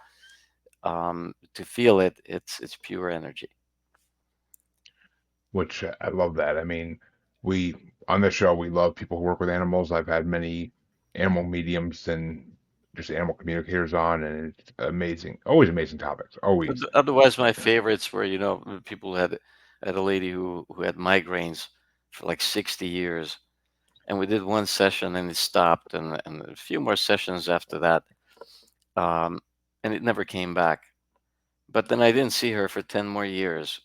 to feel it, it's pure energy. which I love that. I mean, we on this show we love people who work with animals. I've had many animal mediums and just animal communicators on, and it's amazing. Always amazing topics. Always. Otherwise, my favorites were, people who had a lady who had migraines for like 60 years, and we did one session and it stopped, and a few more sessions after that, um, and it never came back. But then I didn't see her for 10 more years.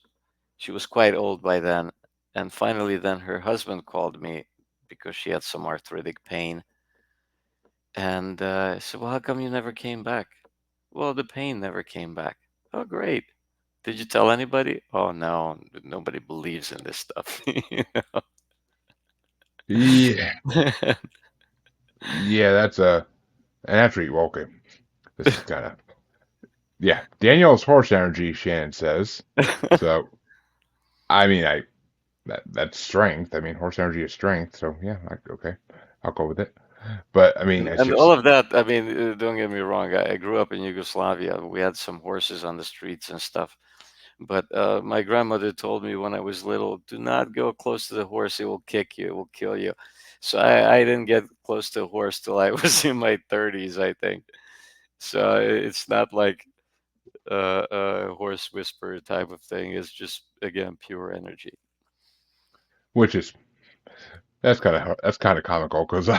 She was quite old by then, and finally, then her husband called me because she had some arthritic pain, and I said, "Well, how come you never came back?" "Well, the pain never came back." "Oh, great." Did you tell anybody? Oh no, nobody believes in this stuff. Yeah, know? yeah, that's and after you, okay, this is kind of yeah. Daniel's horse energy, Shannon says. So I mean, that's strength. I mean, horse energy is strength. So yeah, okay, I'll go with it. But I mean, it's And all just of that, I mean, don't get me wrong. I grew up in Yugoslavia. We had some horses on the streets and stuff. But my grandmother told me when I was little, do not go close to the horse. It will kick you. It will kill you. So I didn't get close to a horse till I was in my 30s, I think. So it's not like a horse whisperer type of thing. It's just, again, pure energy. which is that's kind of comical because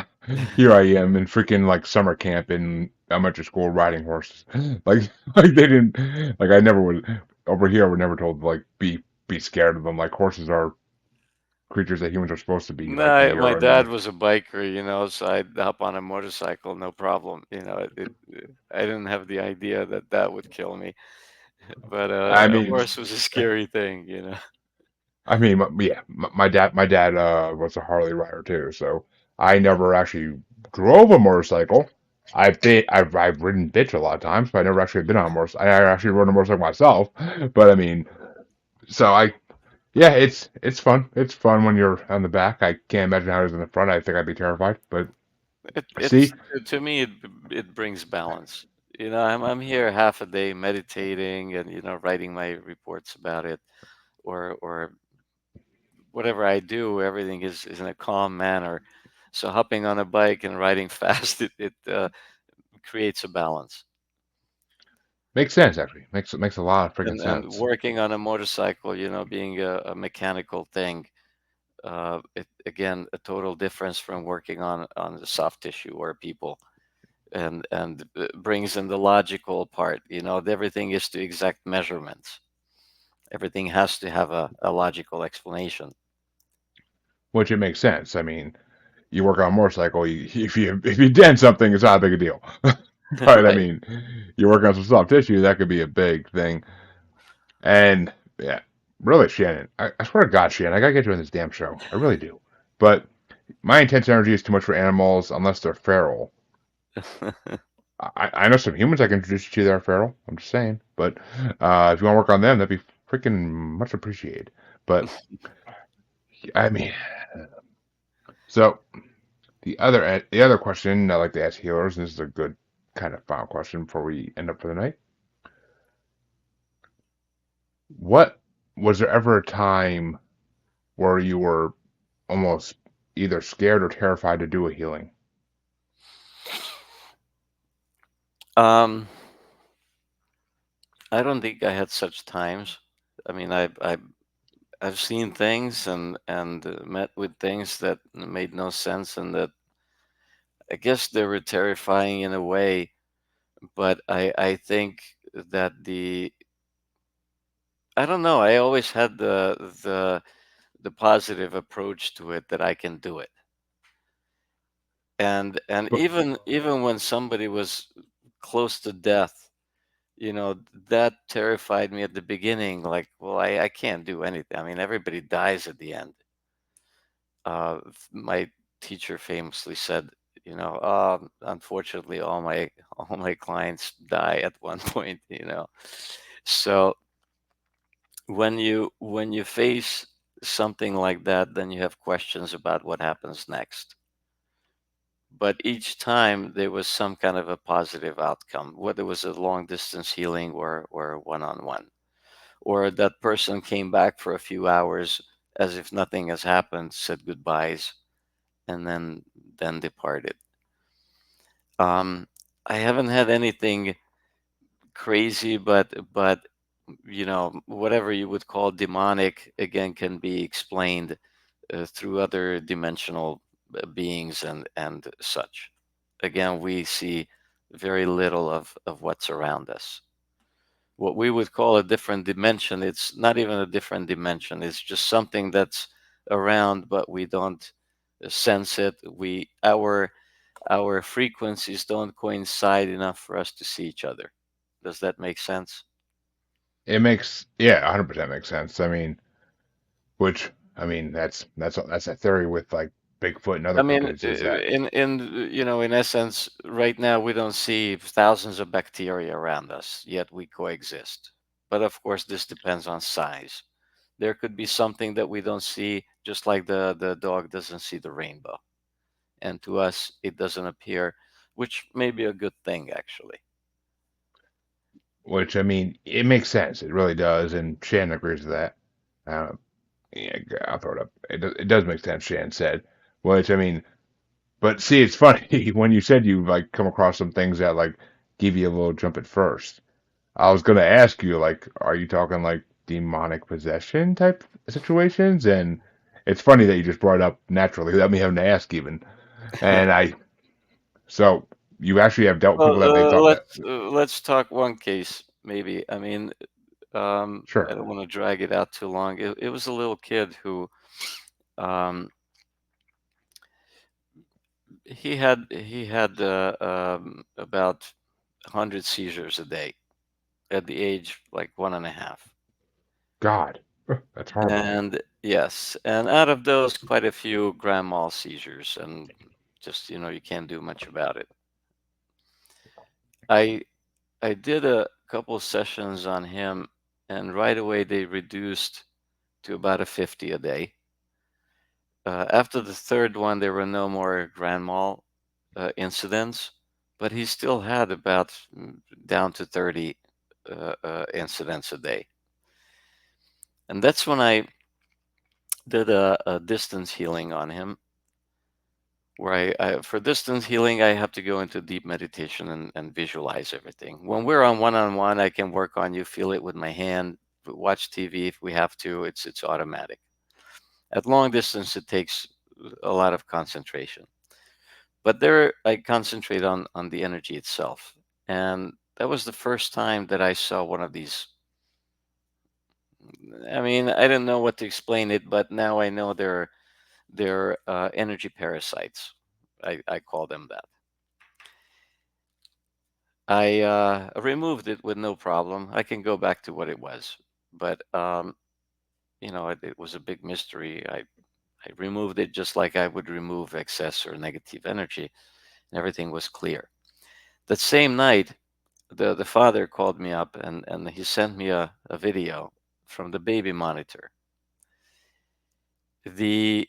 here I am in freaking like summer camp in elementary school riding horses. Like they didn't like I never would over here. We're never told to like be scared of them. Like horses are creatures that humans are supposed to be like No, my near. I dad mean, was a biker, so I'd hop on a motorcycle, no problem. I didn't have the idea that that would kill me, but I a mean, horse was a scary thing. yeah, my dad was a Harley rider too, so I never actually drove a motorcycle. I've ridden bitch a lot of times, but I never actually been on a motorcycle. I actually rode a motorcycle myself, but I mean, so yeah, it's fun. It's fun when you're on the back. I can't imagine how it is in the front. I think I'd be terrified. But see, To me it brings balance. I'm here half a day meditating and writing my reports about it, or whatever I do, everything is in a calm manner. So hopping on a bike and riding fast, it creates a balance. makes sense actually. Makes a lot of freaking And sense. working on a motorcycle, being a mechanical thing, it again a total difference from working on the soft tissue or people, and brings in the logical part. Everything is to exact measurements. Everything has to have a logical explanation. Which it makes sense. I mean, you work on a motorcycle. If you dent something, it's not a big a deal. But I Right. mean, you work on some soft tissue, that could be a big thing. And yeah, really, Shannon, I swear to God, Shannon, I gotta get you on this damn show. I really do. But my intense energy is too much for animals unless they're feral. I know some humans I can introduce you to that are feral. I'm just saying. But if you want to work on them, that'd be freaking much appreciated. But I mean, so the other question I like to ask healers, and this is a good kind of final question before we end up for the night. What was there ever a time where you were almost either scared or terrified to do a healing? um, I don't think I had such times. I mean, I've seen things and met with things that made no sense, and that I guess they were terrifying in a way. But I think that I don't know. I always had the positive approach to it, that I can do it. And But even when somebody was close to death, that terrified me at the beginning. Like, well, I can't do anything. I mean, everybody dies at the end. My teacher famously said, unfortunately, all my clients die at one point. So when you face something like that, then you have questions about what happens next. But each time there was some kind of a positive outcome, whether it was a long distance healing or one on one, or that person came back for a few hours as if nothing has happened, said goodbyes, and then departed. Um, I haven't had anything crazy, but whatever you would call demonic, again, can be explained through other dimensional beings and such. Again, we see very little of what's around us. What we would call a different dimension, it's not even a different dimension. It's just something that's around, but we don't sense it. Our frequencies don't coincide enough for us to see each other. Does that make sense? It makes, yeah, 100% makes sense. I mean, which I mean that's a theory with like Bigfoot and other I mean, cryptids is that in essence, right now we don't see thousands of bacteria around us, yet we coexist. But of course, this depends on size. There could be something that we don't see, just like the dog doesn't see the rainbow, and to us it doesn't appear, which may be a good thing actually. which I mean it makes sense. It really does, and Shannon agrees with that. Uh, yeah, I'll throw it up. It does make sense. Shannon said, which I mean, but see, it's funny when you said you like come across some things that like give you a little jump at first. I was gonna ask you like, are you talking like demonic possession type situations? And it's funny that you just brought it up naturally without me having to ask even. And I so you actually have dealt with Well, people that they thought that let's talk one case maybe. I mean, I sure. don't want to drag it out too long. It was a little kid who um, he had about 100 seizures a day at the age like 1.5. God, that's horrible. And yes, and out of those, quite a few grand mal seizures, and just you can't do much about it. I I did a couple of sessions on him, and right away they reduced to about a 50 a day. After the third one, there were no more grand mal incidents, but he still had about down to 30 incidents a day. And that's when I did a distance healing on him, where for distance healing, I have to go into deep meditation and visualize everything. When we're on one-on-one, I can work on you, feel it with my hand, watch TV if we have to. It's automatic. At long distance, it takes a lot of concentration. But there, I concentrate on the energy itself, and that was the first time that I saw one of these. I mean, I didn't know what to explain it, but now I know they're energy parasites. I call them that. I removed it with no problem. I can go back to what it was, but it was a big mystery. I removed it just like I would remove excess or negative energy, and everything was clear. That same night, the father called me up and he sent me a video from the baby monitor. The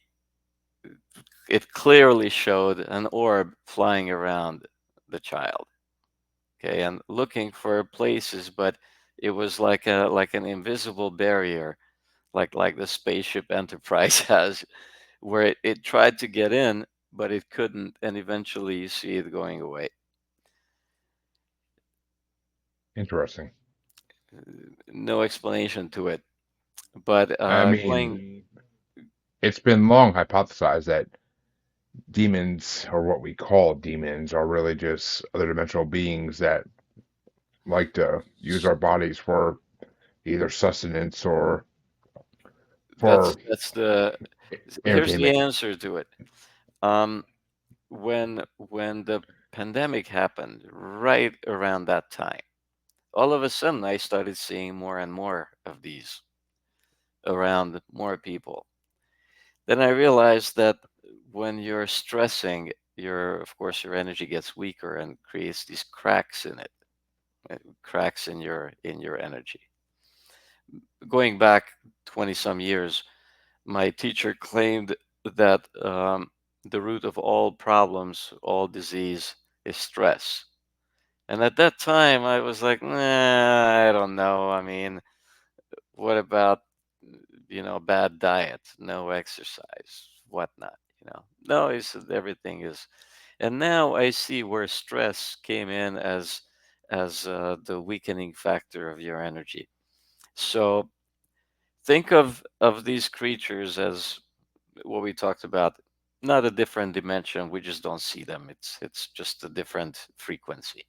It clearly showed an orb flying around the child. Okay, and looking for places, but it was like an invisible barrier, like the spaceship Enterprise has, where it tried to get in, but it couldn't, and eventually you see it going away. Interesting. No explanation to it. But I going mean, it's been long hypothesized that demons, or what we call demons, are really just other dimensional beings that like to use our bodies for either sustenance or for that's the here's the entertainment. answer to it. Um, when the pandemic happened, right around that time, all of a sudden I started seeing more and more of these around more people. Then I realized that when you're stressing, of course your energy gets weaker and creates these cracks in it, cracks in your energy. Going back 20 some years, my teacher claimed that the root of all problems, all disease, is stress. And at that time, I was like, nah, I don't know. I mean, what about, bad diet, no exercise, whatnot, No, he said everything is. And now I see where stress came in as the weakening factor of your energy. So think of these creatures as what we talked about, not a different dimension. We just don't see them. It's just a different frequency.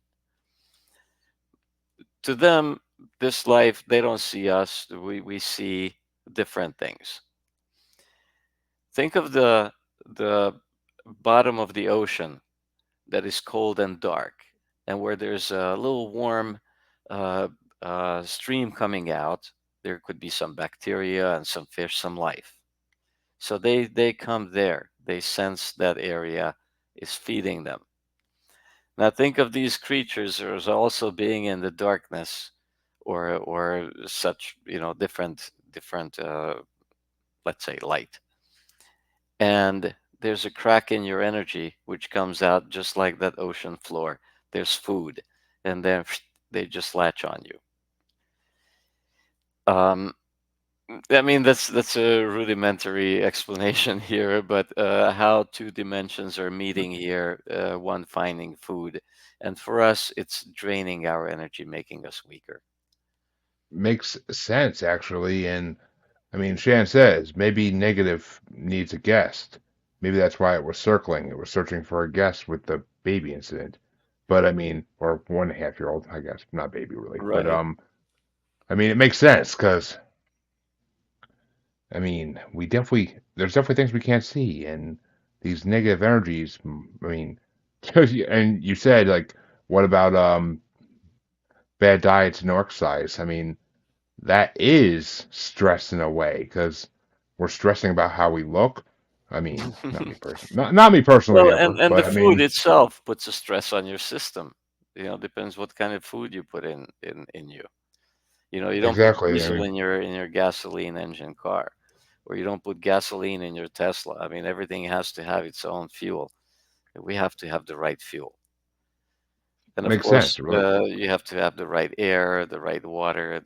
To them, this life, they don't see us. We see different things. Think of the bottom of the ocean that is cold and dark, and where there's a little warm uh, stream coming out, there could be some bacteria and some fish, some life. So they come there. They sense that area is feeding them. Now think of these creatures as also being in the darkness, or such, different let's say light. And there's a crack in your energy which comes out just like that ocean floor. There's food, and then they just latch on you. Um, I mean, that's a rudimentary explanation here, but how two dimensions are meeting here, one finding food, and for us, it's draining our energy, making us weaker. Makes sense, actually. And I mean, Shan says maybe negative needs a guest. Maybe that's why it was circling. It was searching for a guest with the baby incident. But I mean, or 1.5 year old, I guess, not baby really. But Right. I mean, it makes sense because I mean, there's definitely things we can't see, and these negative energies. I mean, and you said like, what about bad diets and no exercise? I mean, that is stress in a way because we're stressing about how we look. I mean, not me personally, not me personally Well, ever, and the but I food mean, itself puts a stress on your system. Depends what kind of food you put in you. You don't put exactly. I diesel mean, in your gasoline engine car, or you don't put gasoline in your Tesla. I mean, everything has to have its own fuel. We have to have the right fuel. And of makes course, sense, really. you have to have the right air, the right water.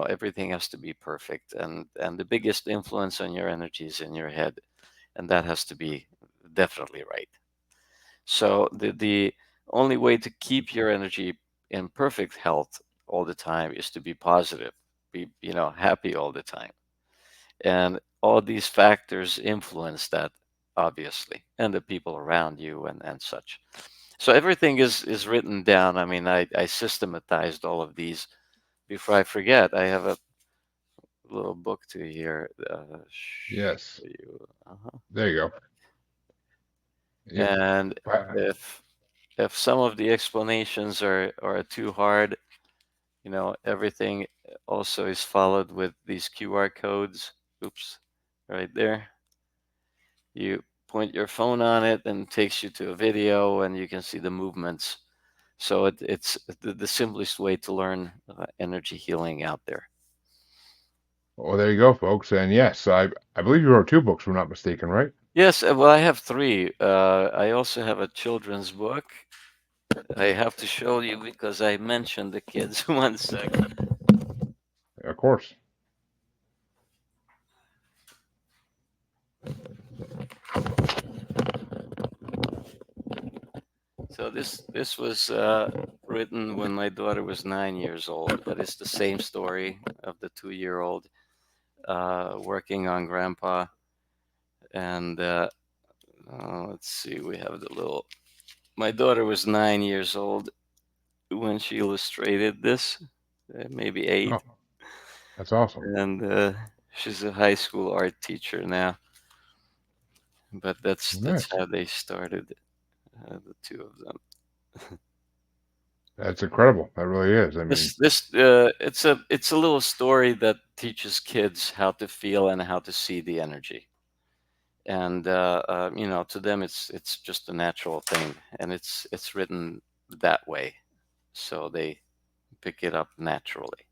Everything has to be perfect. And the biggest influence on your energy is in your head, and that has to be definitely right. So the only way to keep your energy in perfect health all the time is to be positive, be happy all the time, and all these factors influence that, obviously, and the people around you and such. So everything is written down. I mean, I systematized all of these before I forget. I have a little book to here, Yes, show you. there you go. Yep. And Wow. if some of the explanations are too hard, everything also is followed with these QR codes. Oops, right there. You point your phone on it and it takes you to a video and you can see the movements. So it's the simplest way to learn energy healing out there. Well, there you go, folks. And yes, I believe you wrote two books, if I'm not mistaken, right? Yes, well, I have three. I also have a children's book. I have to show you because I mentioned the kids. One second. Of course. So this was written when my daughter was 9 years old, but it's the same story of the 2-year-old working on grandpa. And let's see, we have the little. My daughter was 9 years old when she illustrated this, maybe Oh, 8, that's awesome. and she's a high school art teacher now. But that's Nice. how they started, the two of them. That's incredible. That really is. I mean, It's a little story that teaches kids how to feel and how to see the energy. And to them, it's just a natural thing, and it's written that way, so they pick it up naturally.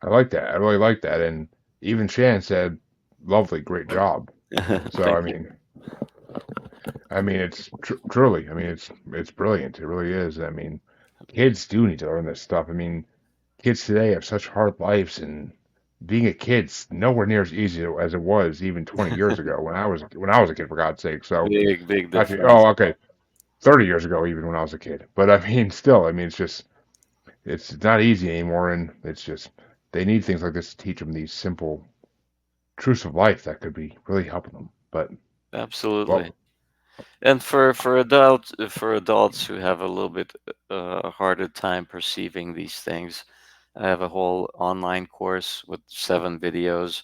I like that. I really like that. And even Shan said, "Lovely, great job." So Thank you. I mean, it's truly. I mean, it's brilliant. It really is. I mean, kids do need to learn this stuff. I mean, kids today have such hard lives, and being a kid's nowhere near as easy as it was even 20 years ago when I was a kid, for God's sake. So Big actually, difference. oh, okay, 30 years ago, even when I was a kid. But I mean, still, I mean, it's not easy anymore, and it's just they need things like this to teach them these simple truths of life that could be really helping them. But Absolutely. well, And for adults who have a little bit harder time perceiving these things, I have a whole online course with 7 videos.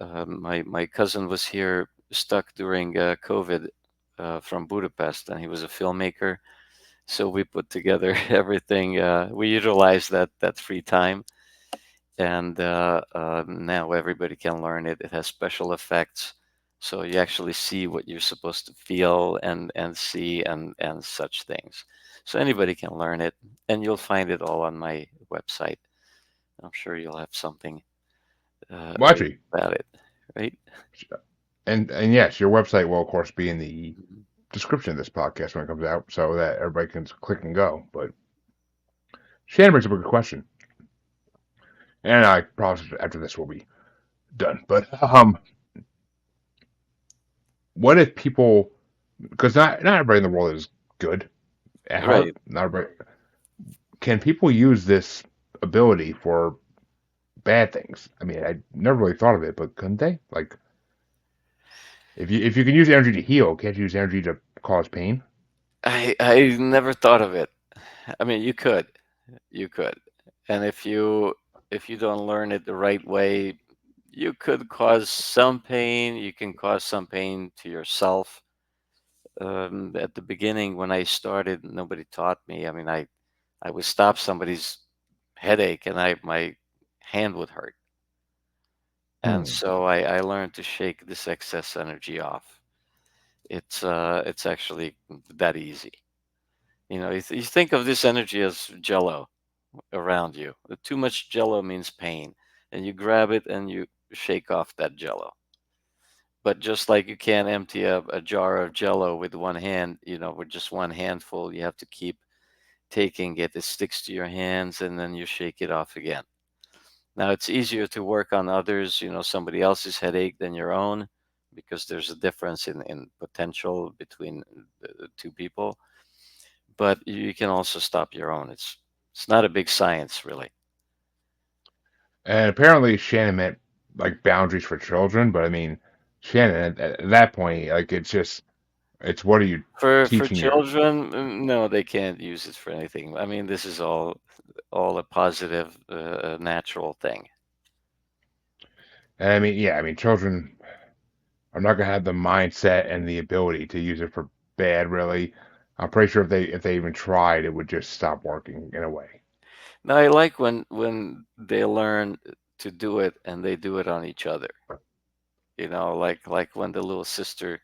My cousin was here stuck during COVID, from Budapest, and he was a filmmaker. So we put together everything. We utilize that free time, and now everybody can learn it. It has special effects, so you actually see what you're supposed to feel and see and such things. So anybody can learn it, and you'll find it all on my website. I'm sure you'll have something Well, actually, about it, right? and yes, your website will of course be in the Mhm. description of this podcast when it comes out, so that everybody can click and go. But Shannon brings up a good question, and I promise after this we'll be done. But what if people? Because not everybody in the world is good at heart. Right. Not everybody. Can people use this ability for bad things? I mean, I never really thought of it, but couldn't they? Like, if you can use energy to heal, can't you use energy to cause pain? I never thought of it. I mean, you could, and if you don't learn it the right way, you could cause some pain. You can cause some pain to yourself. At the beginning, when I started, nobody taught me. I mean, I would stop somebody's headache, and I my hand would hurt, and Hmm. so I learned to shake this excess energy off. It's actually that easy. You know, you think of this energy as jello around you. Too much jello means pain, and you grab it and you shake off that jello. But just like you can't empty a jar of jello with one hand, with just one handful, you have to keep taking it. It sticks to your hands and then you shake it off again. Now, it's easier to work on others, somebody else's headache than your own because there's a difference in potential between the two people. But you can also stop your own. It's not a big science, really. And apparently Shannon meant like boundaries for children, but I mean, Shannon at that point, like it's what are you For teaching your? children, no, they can't use it for anything. I mean, this is all a positive, natural thing. And I mean, yeah, I mean, children are not gonna have the mindset and the ability to use it for bad, really. I'm pretty sure if they even tried, it would just stop working in a way. Now, I like when they learn to do it and they do it on each other. Like when the little sister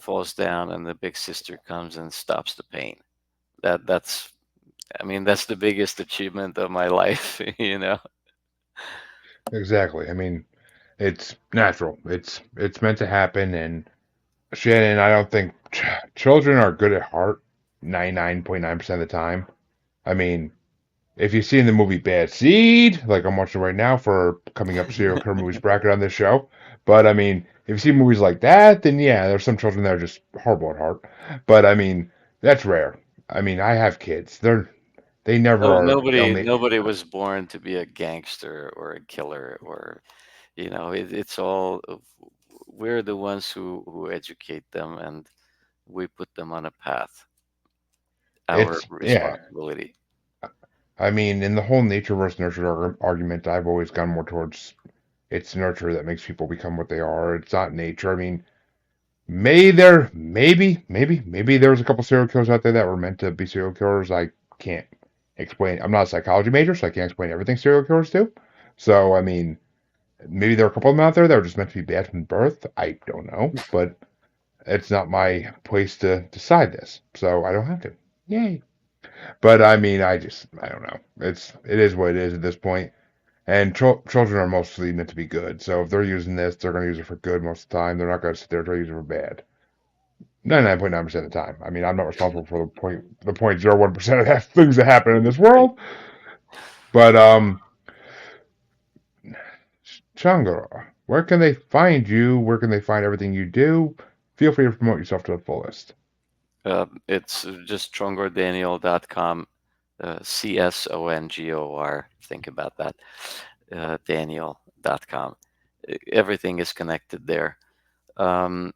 falls down and the big sister comes and stops the pain. That's I mean, that's the biggest achievement of my life, you know. Exactly. I mean, it's natural. It's meant to happen. And Shannon, I don't think children are good at heart 99.9% of the time. I mean, if you've seen the movie Bad Seed, like I'm watching right now for coming up serial killer movies bracket on this show, but I mean, if you see movies like that, then yeah, there's some children that are just horrible at heart. But I mean, that's rare. I mean, I have kids. They never No, are nobody only. nobody was born to be a gangster or a killer or it's all we're the ones who educate them and we put them on a path, our It's yeah. responsibility. I mean, in the whole nature versus nurture argument, I've always gone more towards it's nurture that makes people become what they are. It's not nature. I mean, maybe there was a couple serial killers out there that were meant to be serial killers. I can't explain. I'm not a psychology major, so I can't explain everything serial killers do. So I mean, maybe there are a couple of them out there that were just meant to be bad from birth. I don't know, but it's not my place to decide this, so I don't have to. Yay! But I mean, I don't know. It is what it is at this point. And children are mostly meant to be good. So if they're using this, they're going to use it for good most of the time. They're not going to sit there and try to use it for bad. 99.9% of the time. I mean, I'm not responsible for the 0.01% of that things that happen in this Right. world. But Changara, where can they find you? Where can they find everything you do? Feel free to promote yourself to the fullest. It's just chongordaniel.com, Csongor. Think about that. Daniel.com. Everything is connected there. Um,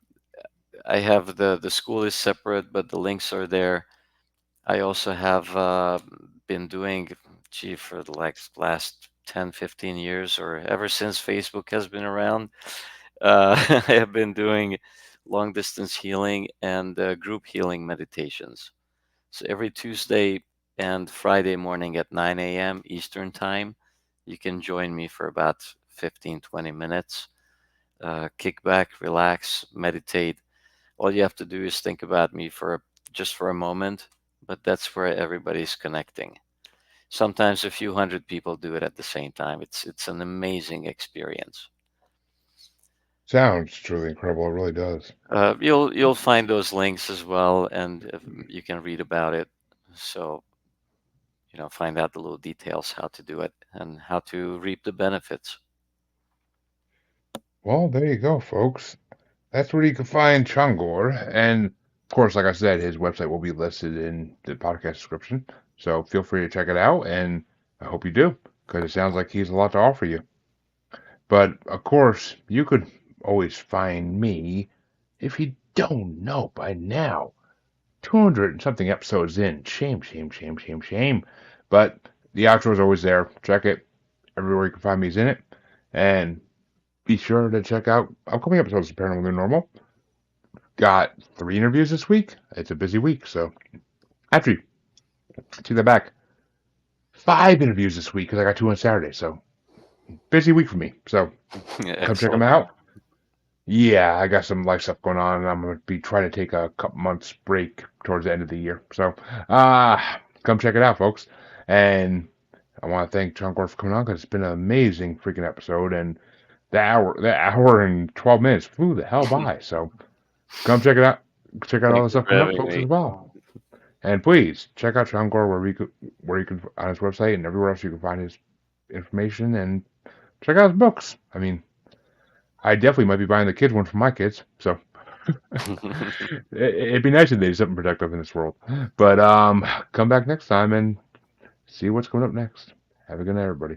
I have the school is separate, but the links are there. I also have been doing, gee, for the last 10, 15 years, or ever since Facebook has been around, I have been doing long distance healing and group healing meditations. So every Tuesday and Friday morning at 9 a.m. Eastern Time, you can join me for about 15, 20 minutes. Kick back, relax, meditate. All you have to do is think about me just for a moment, but that's where everybody's connecting. Sometimes a few hundred people do it at the same time. It's an amazing experience. Sounds truly incredible. It really does. You'll find those links as well, and you can read about it. So find out the little details how to do it and how to reap the benefits. Well, there you go, folks. That's where you can find Csongor. And of course, like I said, his website will be listed in the podcast description. So feel free to check it out. And I hope you do, because it sounds like he has a lot to offer you. But of course, you could always find me, if you don't know by now, 200 and something episodes in. Shame, shame, shame, shame, shame. But the outro is always there. Check it. Everywhere you can find me is in it. And be sure to check out upcoming episodes of Paranormal Normal. Got 3 interviews this week. It's a busy week, so actually, take that back. 5 interviews this week because I got 2 on Saturday. So busy week for me. So come check them Excellent. out. Yeah, I got some life stuff going on, and I'm gonna be trying to take a couple months break towards the end of the year. So, come check it out, folks. And I want to thank Csongor for coming on because it's been an amazing freaking episode, and the hour and 12 minutes flew the hell by. So come check it out. Check out all Thank the you stuff for coming up, having folks, as me. well. And please check out Csongor where you can on his website and everywhere else you can find his information, and check out his books. I mean, I definitely might be buying the kids one for my kids. So it'd be nice if they did something productive in this world. But come back next time and see what's coming up next. Have a good night, everybody.